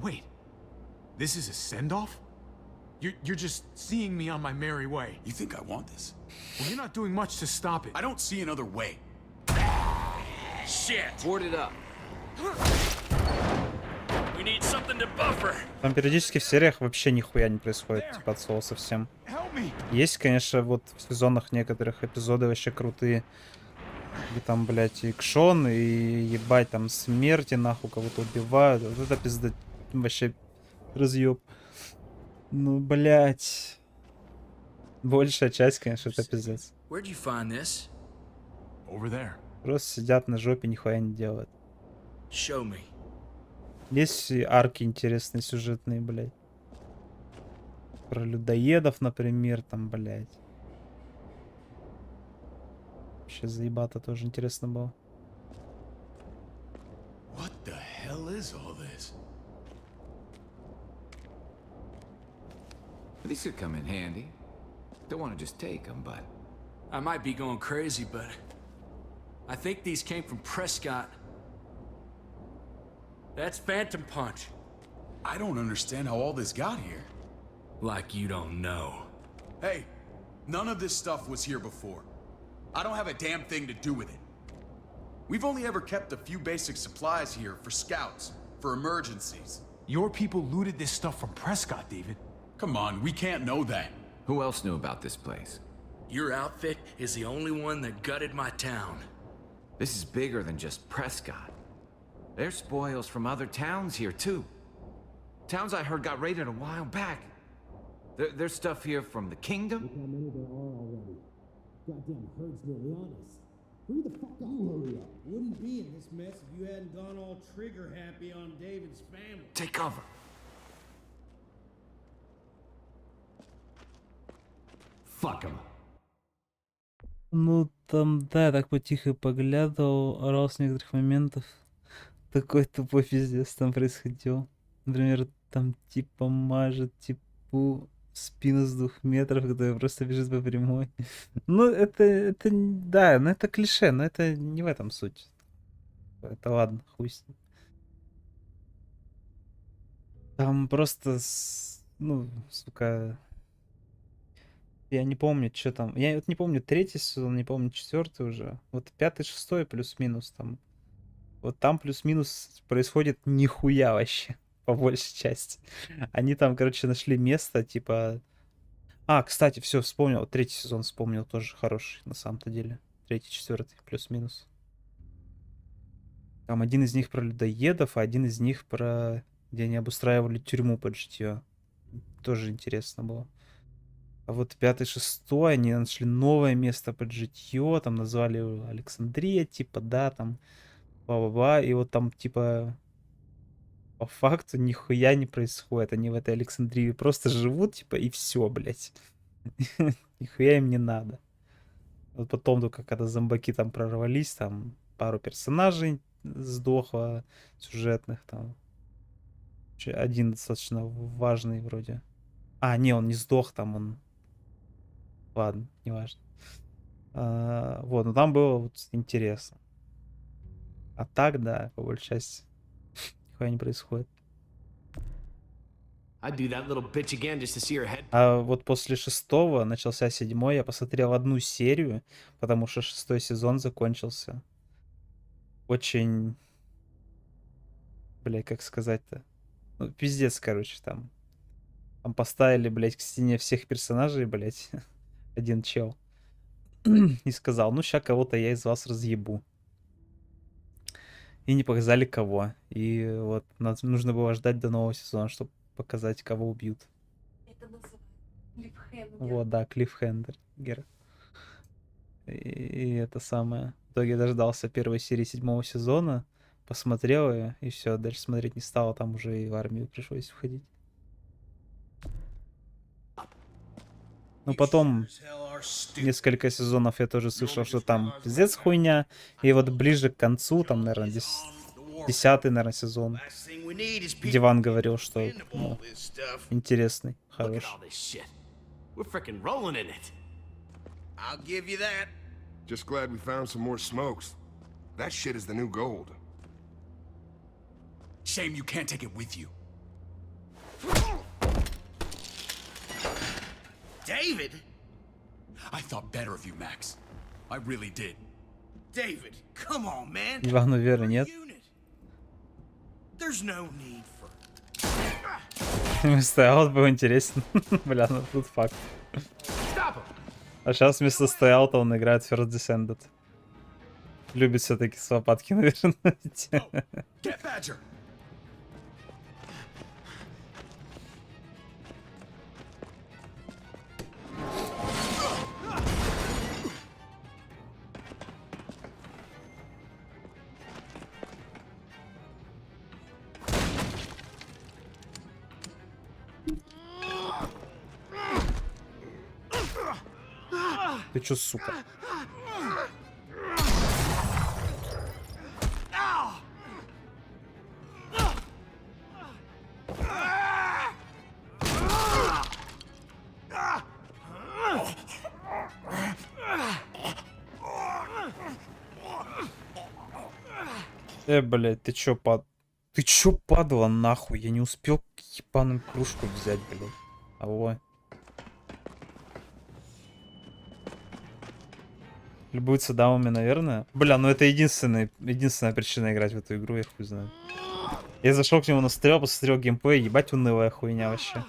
Wait, this is a send-off? You're just seeing me on my merry way. You think I want this? Well, you're not doing much to stop it. I don't see another way. Shit! Board it up. We need something to buffer. Там периодически в сериях вообще нихуя не происходит, типа от слова совсем. Есть, конечно, вот в сезонах некоторых эпизоды вообще крутые. Где там, блядь, и экшон, и ебать там смерти, нахуй кого-то убивают. Вот это пизда вообще разъеб. Ну, блядь. Большая часть, конечно, это пиздец. Просто сидят на жопе, нихуя не делают. Есть и арки интересные, сюжетные, блядь. Про людоедов, например, там, блядь. Вообще заебато тоже интересно было. What the hell is all this? These could come in handy. Don't want to just take them, but... I might be going crazy, but... I think these came from Prescott. That's Phantom Punch. I don't understand how all this got here. Like you don't know. Hey, none of this stuff was here before. I don't have a damn thing to do with it. We've only ever kept a few basic supplies here for scouts, for emergencies. Your people looted this stuff from Prescott, David. Come on, we can't know that. Who else knew about this place? Your outfit is the only one that gutted my town. This is bigger than just Prescott. There's spoils from other towns here, too. Towns I heard got raided a while back. There's stuff here from the kingdom. Look how many there are already. Goddamn herd's nearly on us. Hurry the fuck up. You hurry up. Wouldn't be in this mess if you hadn't gone all trigger happy on David's family. Take cover. Fuck him. Ну, там, да, я так потихо поглядывал, орал с некоторых моментов. Такой тупой пиздец там происходил. Например, там типа мажет типу спину с 2 метров, когда просто бежит по прямой. Ну, это, да, но это клише, но это не в этом суть. Это ладно, хуй с ним. Там просто, ну, сука... Я не помню, что там. Я вот не помню 3-й сезон, не помню 4-й уже. Вот 5-й, 6-й плюс-минус там. Вот там плюс-минус происходит нихуя вообще, по большей части. Они там, короче, нашли место, типа... А, кстати, все, вспомнил. 3-й сезон вспомнил, тоже хороший, на самом-то деле. 3-й, 4-й, плюс-минус. Там один из них про людоедов, а один из них про... Где они обустраивали тюрьму под житье. Тоже интересно было. А вот 5-й, 6-й они нашли новое место под житье, там назвали его Александрия, типа, да, там, ба-ба-ба, и вот там, типа, по факту нихуя не происходит, они в этой Александрии просто живут, типа, и все, блядь. Нихуя им не надо. Вот потом, только когда зомбаки там прорвались, там пару персонажей сдохло, сюжетных, там, один достаточно важный вроде. А, не, он не сдох, там он... Ладно, неважно. Вот, но там было вот интересно. А так, да, по большей части нихуя не происходит. А вот после 6-го начался 7-й, я посмотрел 1 серию, потому что 6-й сезон закончился. Очень... Бля, как сказать-то? Ну, пиздец, короче, там. Там поставили, блядь, к стене всех персонажей, блядь, один чел. И сказал, ну ща кого-то я из вас разъебу. И не показали кого. И вот нужно было ждать до нового сезона, чтобы показать, кого убьют. Это называется клиффхенгер. Вот, да, клиффхенгер. И это самое. В итоге дождался первой серии 7-го сезона, посмотрел ее, и все, дальше смотреть не стало, там уже и в армию пришлось входить. Ну, потом несколько сезонов я тоже слышал, что там пиздец хуйня. И вот ближе к концу, там, наверное, 10-й, наверное, сезон, Диван говорил, что ну, интересный, хороший. I'll give you that. Just glad we found some more smokes. That shit is the new gold. Shame you can't take it with you. David? I thought better of you, Max. I really did. David, come on, man. Ивану веры нет. There's no need for... Стоял, был интересен. Бля, ну тут факт. А сейчас вместо стоял-то он играет First Descended. Любит все-таки с лопатки, наверное. Ты чё, сука? Блядь, ты чё, Ты чё, падла, нахуй? Я не успел ебаную кружку взять, блядь. Алло. Любуются дамами, наверное. Бля, ну это единственная причина играть в эту игру, я хуй знаю. Я зашел к нему, настрел, посмотрел геймплей, ебать унылая хуйня вообще.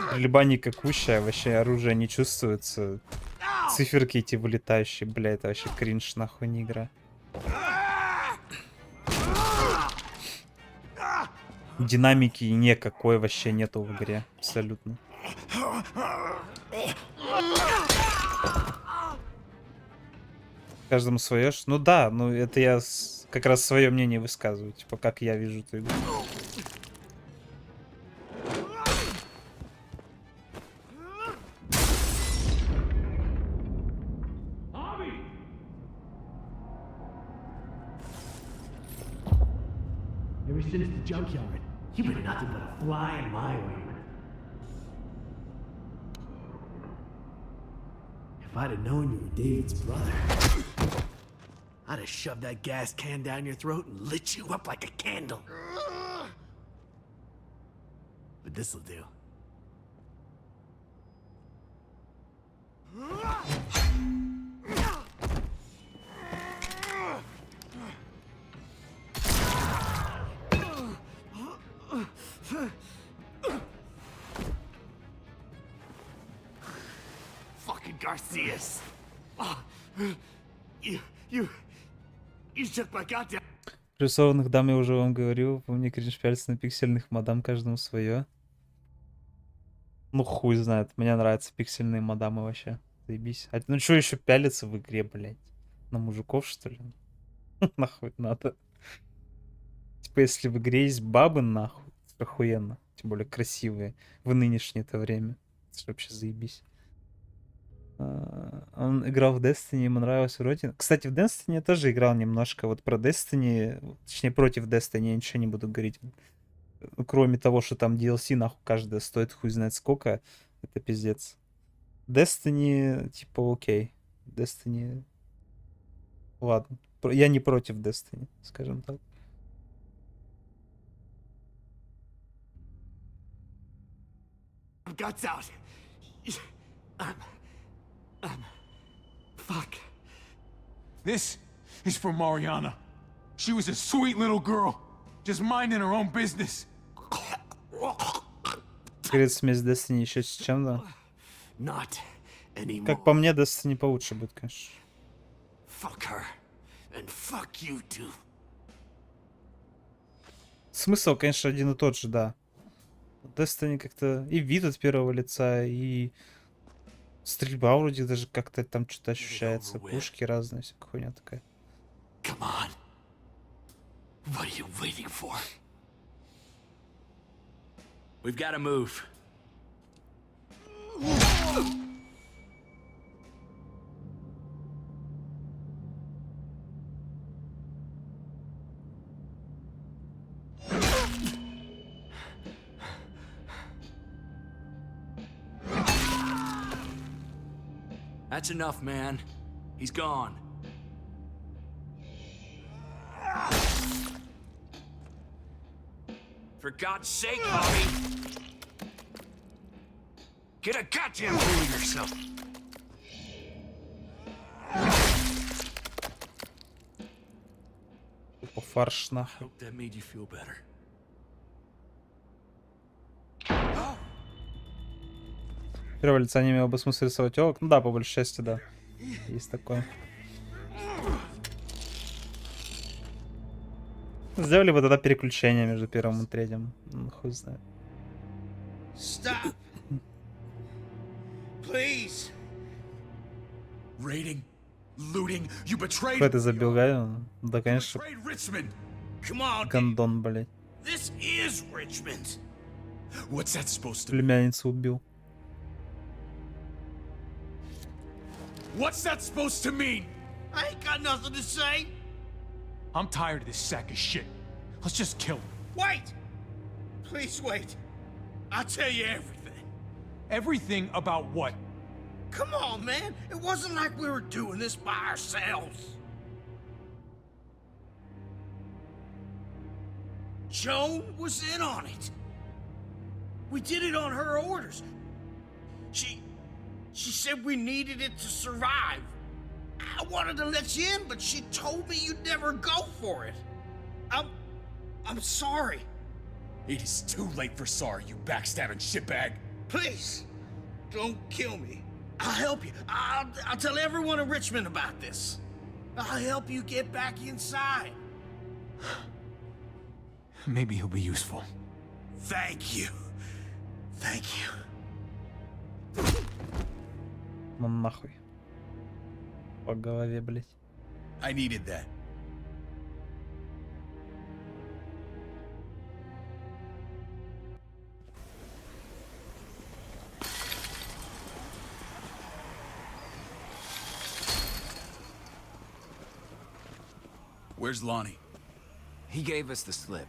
Стрельба никакущая, вообще оружие не чувствуется. Циферки эти вылетающие, бля, это вообще кринж, нахуй не игра. Динамики никакой вообще нету в игре, абсолютно. Каждому свое. Ну да, ну это я как раз свое мнение высказываю, типа как я вижу эту игру. Ever since the junkyard, you've been nothing but a fly in my ointment. If I'd have known you were David's brother, I'd have shoved that gas can down your throat and lit you up like a candle. But this'll do. Fucking Garcias. Oh, you took my goddamn... Рисованных дам я уже вам говорил, по мне кринж пялится на пиксельных мадам, каждому свое. Ну хуй знает, мне нравятся пиксельные мадамы вообще. Заебись. А, ну что еще пялиться в игре, блядь? На мужиков, что ли? Нахуй надо. Типа, если в игре есть бабы, нахуй, охуенно. Тем более красивые в нынешнее-то время. Это вообще заебись. Он играл в Destiny, ему нравилось вроде. Кстати, в Destiny я тоже играл немножко. Вот про Destiny, точнее против Destiny я ничего не буду говорить. Кроме того, что там DLC нахуй каждая стоит хуй знает сколько. Это пиздец. Destiny, типа, окей. Destiny... Ладно. Я не против Destiny, скажем так. Guts out. Fuck. This is for Mariana. She was a sweet little girl, just minding her own business. Говорит, смесь Destiny еще с чем-то. Not anymore. Как по мне, Destiny получше будет, конечно. Fuck her. And fuck you too. Смысл, конечно, один и тот же, да. Destiny как-то и вид от первого лица, и стрельба вроде даже как-то там что-то ощущается. Пушки разные, всякая хуйня такая. Come on. What are you waiting for? We've got to move. That's enough, man. He's gone. For God's sake, Bobby! Get a goddamn hold of yourself! Фарш нахуй. Hope that made you feel better. Первое лица не имело бы смысла рисовать телок. Ну да, по большей части, да. Есть такое. Сделали бы тогда переключение между первым и третьим. Ну, хуй знает. Stop. Please. Raiding, looting, you betrayed. Кто это забил Гаю? Да, конечно. Richmond. Come on. Гондон, блядь. This is Richmond. What's that supposed to Племянницу убил. What's that supposed to mean? I ain't got nothing to say. I'm tired of this sack of shit. Let's just kill him. Wait. Please wait. I'll tell you everything. Everything about what? Come on, man. It wasn't like we were doing this by ourselves. Joan was in on it. We did it on her orders. She said we needed it to survive. I wanted to let you in, but she told me you'd never go for it. I'm sorry. It is too late for sorry, you backstabbing shitbag. Please, don't kill me. I'll help you. I'll tell everyone in Richmond about this. I'll help you get back inside. Maybe he'll be useful. Thank you. Thank you. Ну нахуй. По голове, блядь. I needed that. Where's Lonnie? He gave us the slip.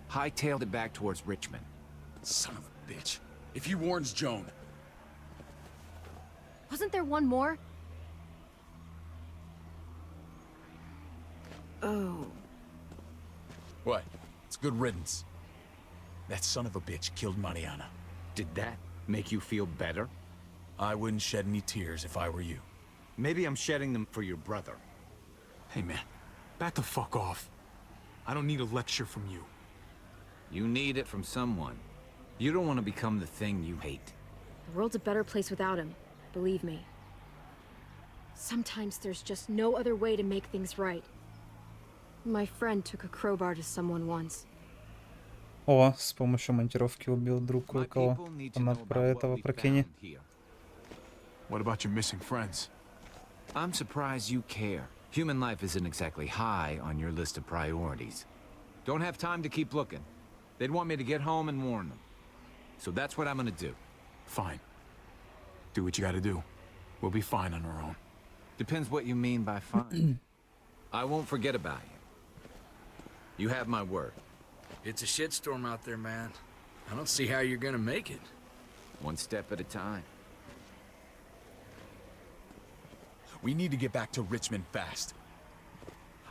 Hightailed it back towards Richmond. Son of a bitch. If he warns Joan... Wasn't there one more? Oh. What? It's good riddance. That son of a bitch killed Mariana. Did that make you feel better? I wouldn't shed any tears if I were you. Maybe I'm shedding them for your brother. Hey man, back the fuck off. I don't need a lecture from you. You need it from someone. You don't want to become the thing you hate. The world's a better place without him, believe me. Sometimes there's just no other way to make things right. My friend took a crowbar to someone once. О, с помощью монтировки убил друг кое-кого. Она про этого, про Кенни. What about your missing friends? I'm surprised you care. Human life isn't exactly high on your list of priorities. Don't have time to keep looking. They'd want me to get home and warn them. So that's what I'm gonna do. Fine. Do what you gotta do. We'll be fine on our own. Depends what you mean by fine. I won't forget about you. You have my word. It's a shitstorm out there, man. I don't see how you're gonna make it. One step at a time. We need to get back to Richmond fast.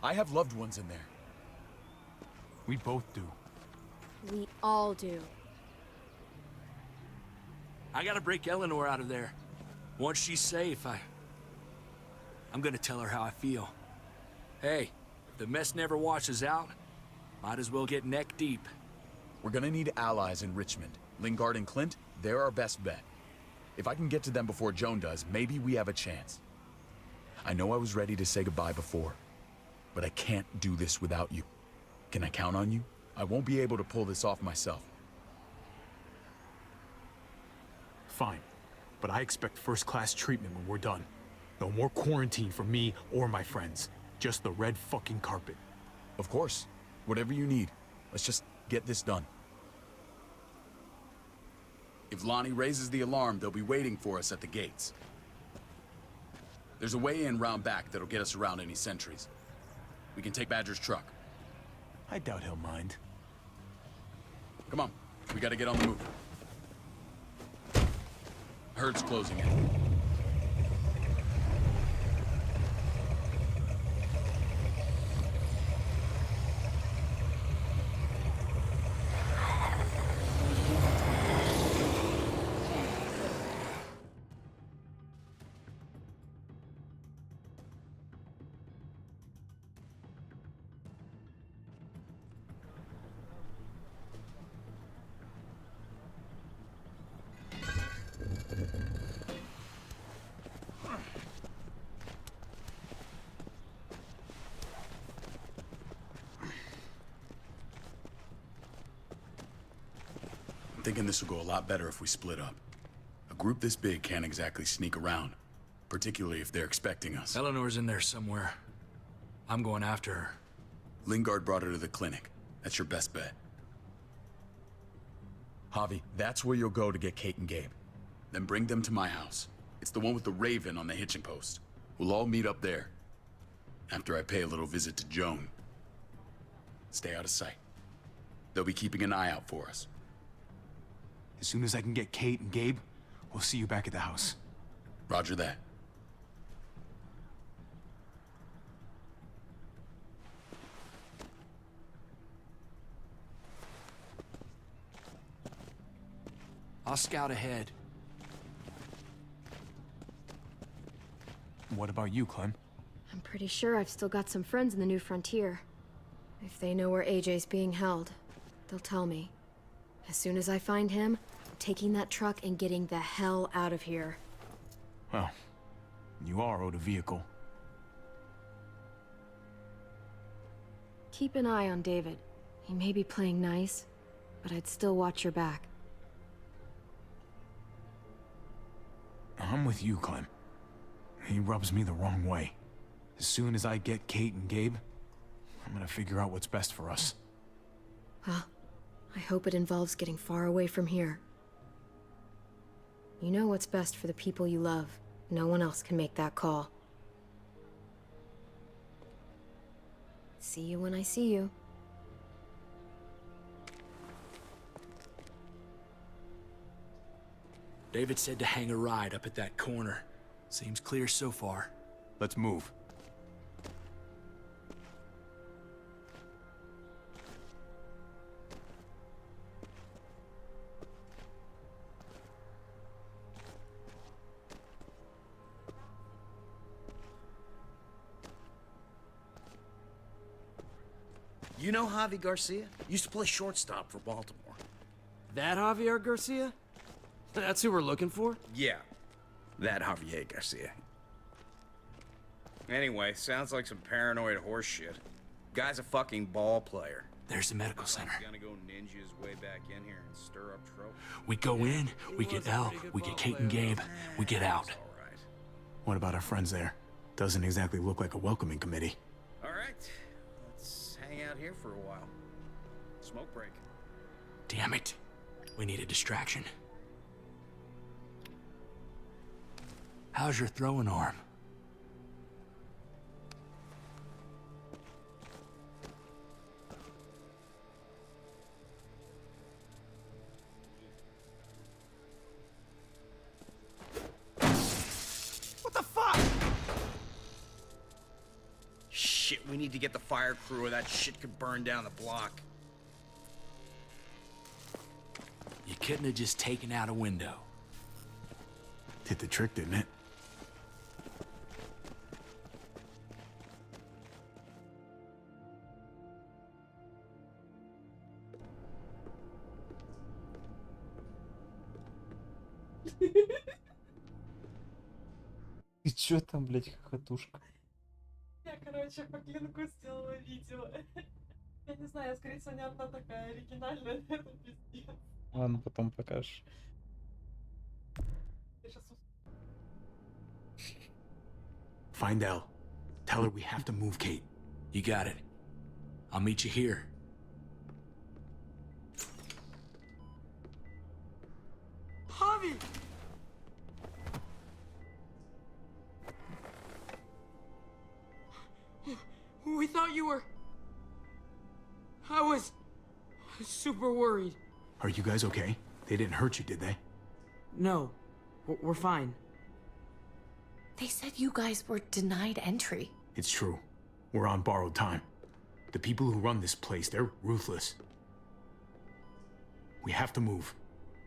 I have loved ones in there. We both do. We all do. I gotta break Eleanor out of there. Once she's safe, I'm gonna tell her how I feel. Hey, if the mess never washes out, might as well get neck deep. We're gonna need allies in Richmond. Lingard and Clint, they're our best bet. If I can get to them before Joan does, maybe we have a chance. I know I was ready to say goodbye before, but I can't do this without you. Can I count on you? I won't be able to pull this off myself. Fine, but I expect first-class treatment when we're done. No more quarantine for me or my friends. Just the red fucking carpet. Of course. Whatever you need. Let's just get this done. If Lonnie raises the alarm, they'll be waiting for us at the gates. There's a way in round back that'll get us around any sentries. We can take Badger's truck. I doubt he'll mind. Come on, we gotta get on the move. Herd's closing in. I'm thinking this will go a lot better if we split up. A group this big can't exactly sneak around, particularly if they're expecting us. Eleanor's in there somewhere. I'm going after her. Lingard brought her to the clinic. That's your best bet. Javi, that's where you'll go to get Kate and Gabe. Then bring them to my house. It's the one with the raven on the hitching post. We'll all meet up there. After I pay a little visit to Joan. Stay out of sight. They'll be keeping an eye out for us. As soon as I can get Kate and Gabe, we'll see you back at the house. Roger that. I'll scout ahead. What about you, Clem? I'm pretty sure I've still got some friends in the New Frontier. If they know where AJ's being held, they'll tell me. As soon as I find him, I'm taking that truck and getting the hell out of here. Well, you are owed a vehicle. Keep an eye on David. He may be playing nice, but I'd still watch your back. I'm with you, Clem. He rubs me the wrong way. As soon as I get Kate and Gabe, I'm gonna figure out what's best for us. Well, I hope it involves getting far away from here. You know what's best for the people you love. No one else can make that call. See you when I see you. David said to hang a ride up at that corner. Seems clear so far. Let's move. You know Javi Garcia? Used to play shortstop for Baltimore. That Javier Garcia? That's who we're looking for? Yeah, that Javier Garcia. Anyway, sounds like some paranoid horse shit. Guy's a fucking ball player. There's the medical center. He's gonna go ninja his way back in here and stir up trouble. We go in, we get Elle, we get Kate and Gabe, we get out. What about our friends there? Doesn't exactly look like a welcoming committee. All right, let's hang out here for a while. Smoke break. Damn it. We need a distraction. How's your throwing arm? What the fuck? Shit, we need to get the fire crew or that shit could burn down the block. You couldn't have just taken out a window. Did the trick, didn't it? Ты чё там, блядь, хохотушка? Я, короче, по клинку сделала видео. Я не знаю, я, скорее всего, не одна такая оригинальная, это пиздец. Ладно, потом покажешь. Я щас Find Elle. Tell her we have to move Kate. You got it. I'll meet you here. Javi! We thought you were... I was super worried. Are you guys okay? They didn't hurt you, did they? No, we're fine. They said you guys were denied entry. It's true. We're on borrowed time. The people who run this place, they're ruthless. We have to move.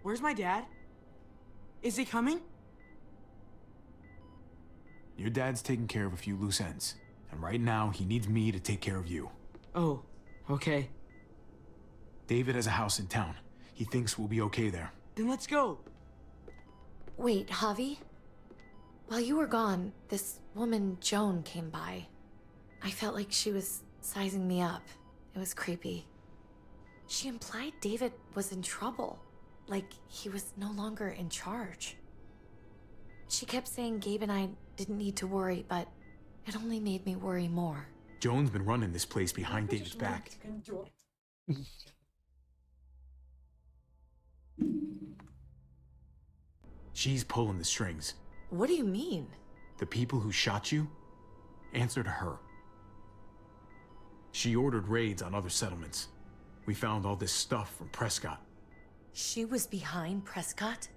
Where's my dad? Is he coming? Your dad's taking care of a few loose ends. And right now, he needs me to take care of you. Oh, okay. David has a house in town. He thinks we'll be okay there. Then let's go. Wait, Javi? While you were gone, this woman, Joan, came by. I felt like she was sizing me up. It was creepy. She implied David was in trouble. Like he was no longer in charge. She kept saying Gabe and I didn't need to worry, but it only made me worry more. Joan's been running this place behind David's back. She's pulling the strings. What do you mean? The people who shot you answer to her. She ordered raids on other settlements. We found all this stuff from Prescott. She was behind Prescott?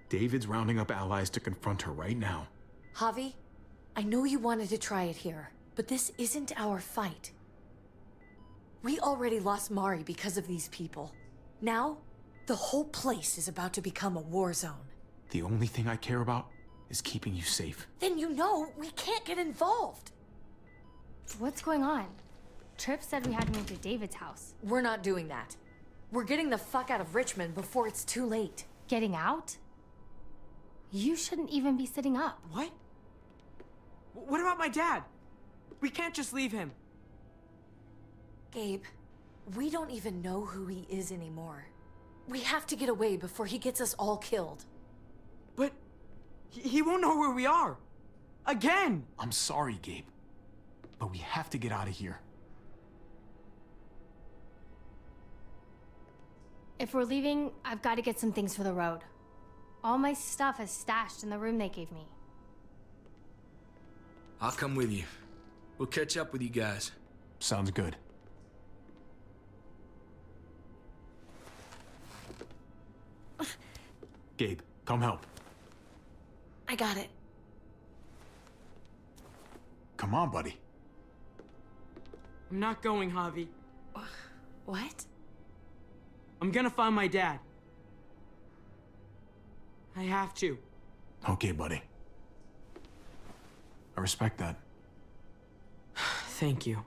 David's rounding up allies to confront her right now. Javi, I know you wanted to try it here, but this isn't our fight. We already lost Mari because of these people. Now, the whole place is about to become a war zone. The only thing I care about is keeping you safe. Then you know we can't get involved. What's going on? Tripp said we had to move to David's house. We're not doing that. We're getting the fuck out of Richmond before it's too late. Getting out? You shouldn't even be sitting up. What? What about my dad? We can't just leave him. Gabe, we don't even know who he is anymore. We have to get away before he gets us all killed. But he won't know where we are. Again! I'm sorry, Gabe. But we have to get out of here. If we're leaving, I've got to get some things for the road. All my stuff is stashed in the room they gave me. I'll come with you. We'll catch up with you guys. Sounds good. Gabe, come help. I got it. Come on, buddy. I'm not going, Javi. What? I'm gonna find my dad. I have to. Okay, buddy. I respect that. Thank you.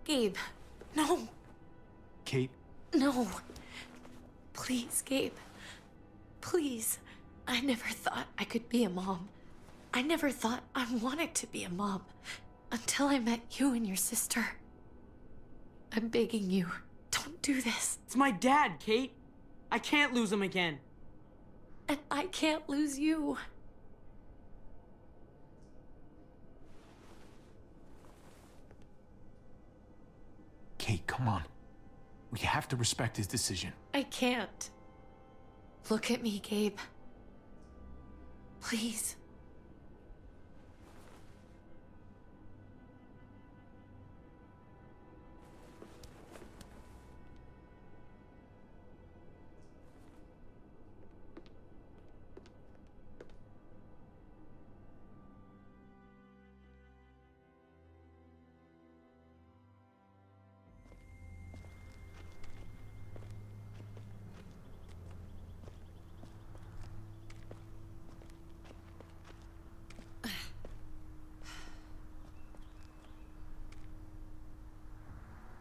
Gabe, no. Kate? No. Please, Gabe. Please. I never thought I could be a mom. I never thought I wanted to be a mom until I met you and your sister. I'm begging you, don't do this. It's my dad, Kate. I can't lose him again. And I can't lose you. Kate, come on. We have to respect his decision. I can't. Look at me, Gabe. Please.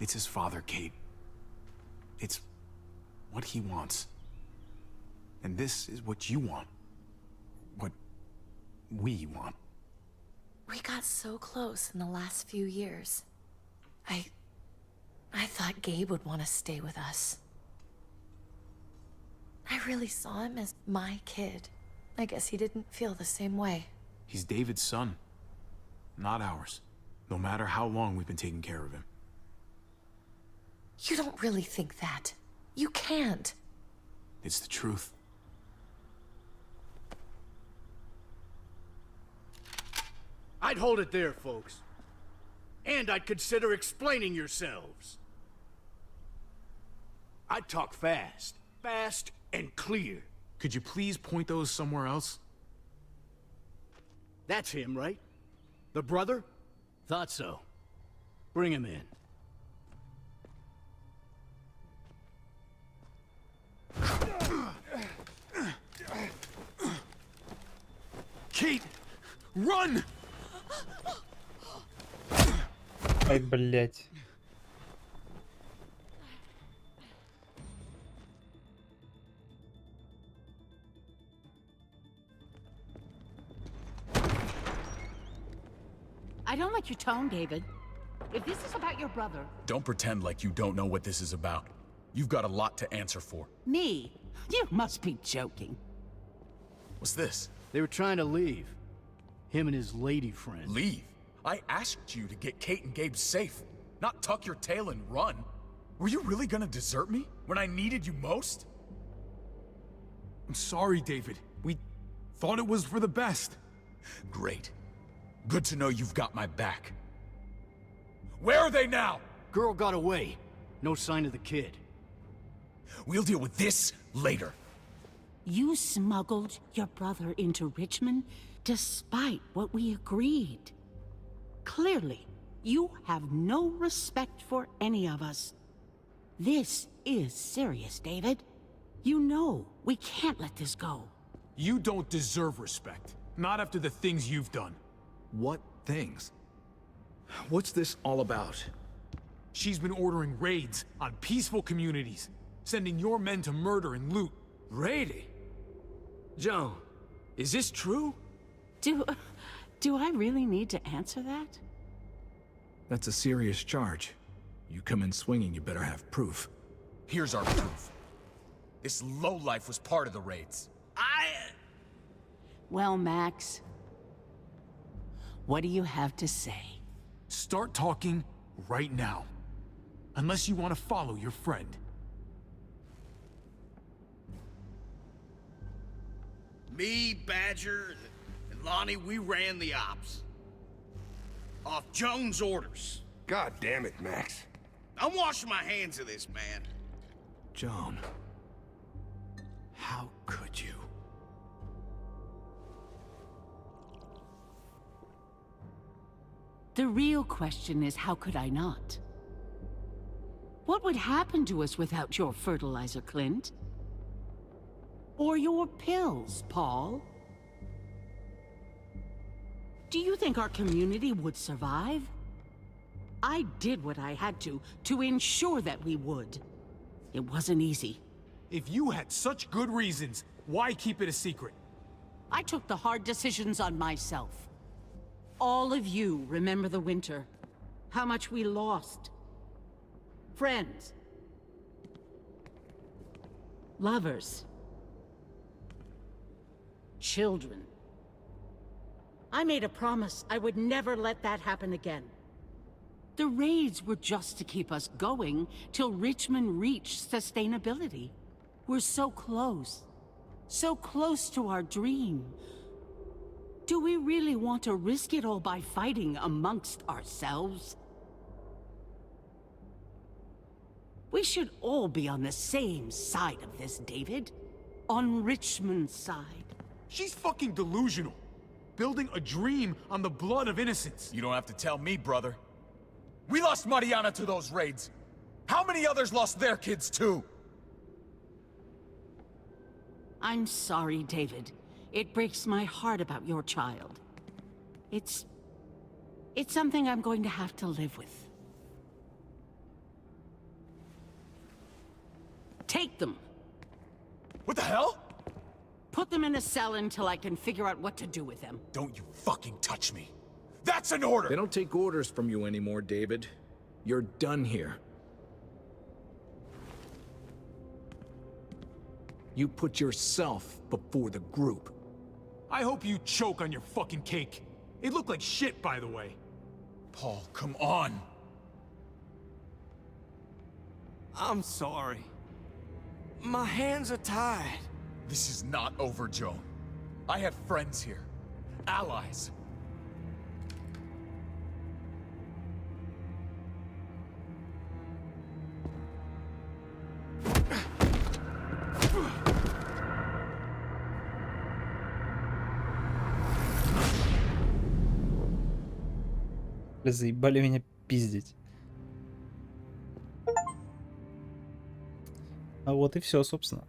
It's his father, Kate. It's what he wants. And this is what you want. What we want. We got so close in the last few years. I thought Gabe would want to stay with us. I really saw him as my kid. I guess he didn't feel the same way. He's David's son, not ours. No matter how long we've been taking care of him. You don't really think that. You can't. It's the truth. I'd hold it there, folks. And I'd consider explaining yourselves. I'd talk fast. Fast and clear. Could you please point those somewhere else? That's him, right? The brother? Thought so. Bring him in. Kate! Run! Ай, блядь. I don't like your tone, David. If this is about your brother... Don't pretend like you don't know what this is about. You've got a lot to answer for. Me? You must be joking. What's this? They were trying to leave. Him and his lady friend. Leave? I asked you to get Kate and Gabe safe, not tuck your tail and run. Were you really gonna desert me when I needed you most? I'm sorry, David. We thought it was for the best. Great. Good to know you've got my back. Where are they now? Girl got away. No sign of the kid. We'll deal with this later. You smuggled your brother into Richmond despite what we agreed. Clearly, you have no respect for any of us. This is serious, David. You know we can't let this go. You don't deserve respect. Not after the things you've done. What things? What's this all about? She's been ordering raids on peaceful communities, sending your men to murder and loot. Raiding? Joan, is this true? Do I really need to answer that? That's a serious charge. You come in swinging, you better have proof. Here's our proof. This lowlife was part of the raids. Well, Max, what do you have to say? Start talking right now. Unless you want to follow your friend. Me, Badger, and Lonnie, we ran the ops. Off Jones' orders. God damn it, Max. I'm washing my hands of this, man. Joan, how could you? The real question is, how could I not? What would happen to us without your fertilizer, Clint? Or your pills, Paul? Do you think our community would survive? I did what I had to ensure that we would. It wasn't easy. If you had such good reasons, why keep it a secret? I took the hard decisions on myself. All of you remember the winter. How much we lost. Friends. Lovers. Children. I made a promise I would never let that happen again. The raids were just to keep us going till Richmond reached sustainability. We're so close to our dream. Do we really want to risk it all by fighting amongst ourselves? We should all be on the same side of this, David. On Richmond's side. She's fucking delusional. Building a dream on the blood of innocents. You don't have to tell me, brother. We lost Mariana to those raids. How many others lost their kids too? I'm sorry, David. It breaks my heart about your child. It's something I'm going to have to live with. Take Take them. What the hell? Put them in a cell until I can figure out what to do with them. Don't you fucking touch me. That's an order! They don't take orders from you anymore, David. You're done here. You put yourself before the group. I hope you choke on your fucking cake. It looked like shit, by the way. Paul, come on. I'm sorry. My hands are tied. This is not over, Joan. I have friends here. Allies. Заебали меня пиздить. А вот и все, собственно.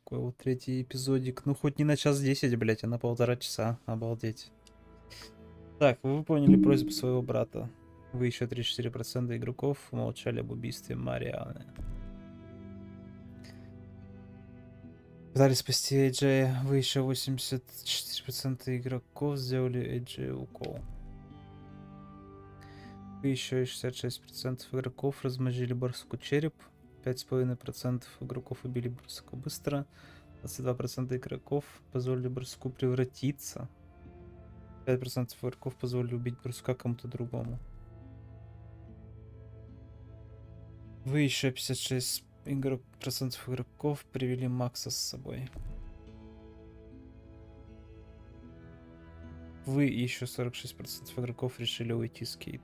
Такой вот третий эпизодик. Ну, хоть не на час 10, блять, а на 1,5 часа. Обалдеть. Так, вы выполнили просьбу своего брата. Вы еще 34% игроков умолчали об убийстве Марианы. Пытались спасти Эйджея. Вы еще 84% игроков сделали Эйджею укол. Вы еще 66% игроков размозжили барсуку череп. 5,5% игроков убили барсуку быстро. 22% игроков позволили барсуку превратиться. 5% игроков позволили убить барсука кому-то другому. Вы еще 56% игроков привели Макса с собой. Вы и еще 46% игроков решили уйти с Кейт.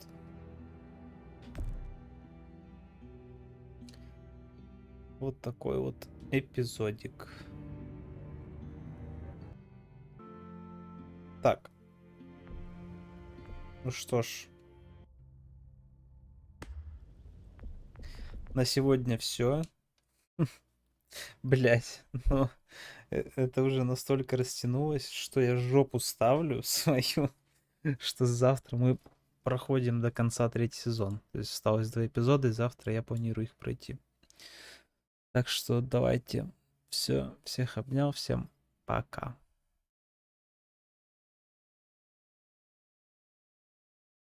Вот такой вот эпизодик. Так. Ну что ж. На сегодня все. Блять, ну это уже настолько растянулось, что я жопу ставлю свою, что завтра мы проходим до конца 3-й сезон. То есть осталось 2 эпизода, и завтра я планирую их пройти. Так что давайте. Все, всех обнял, всем пока.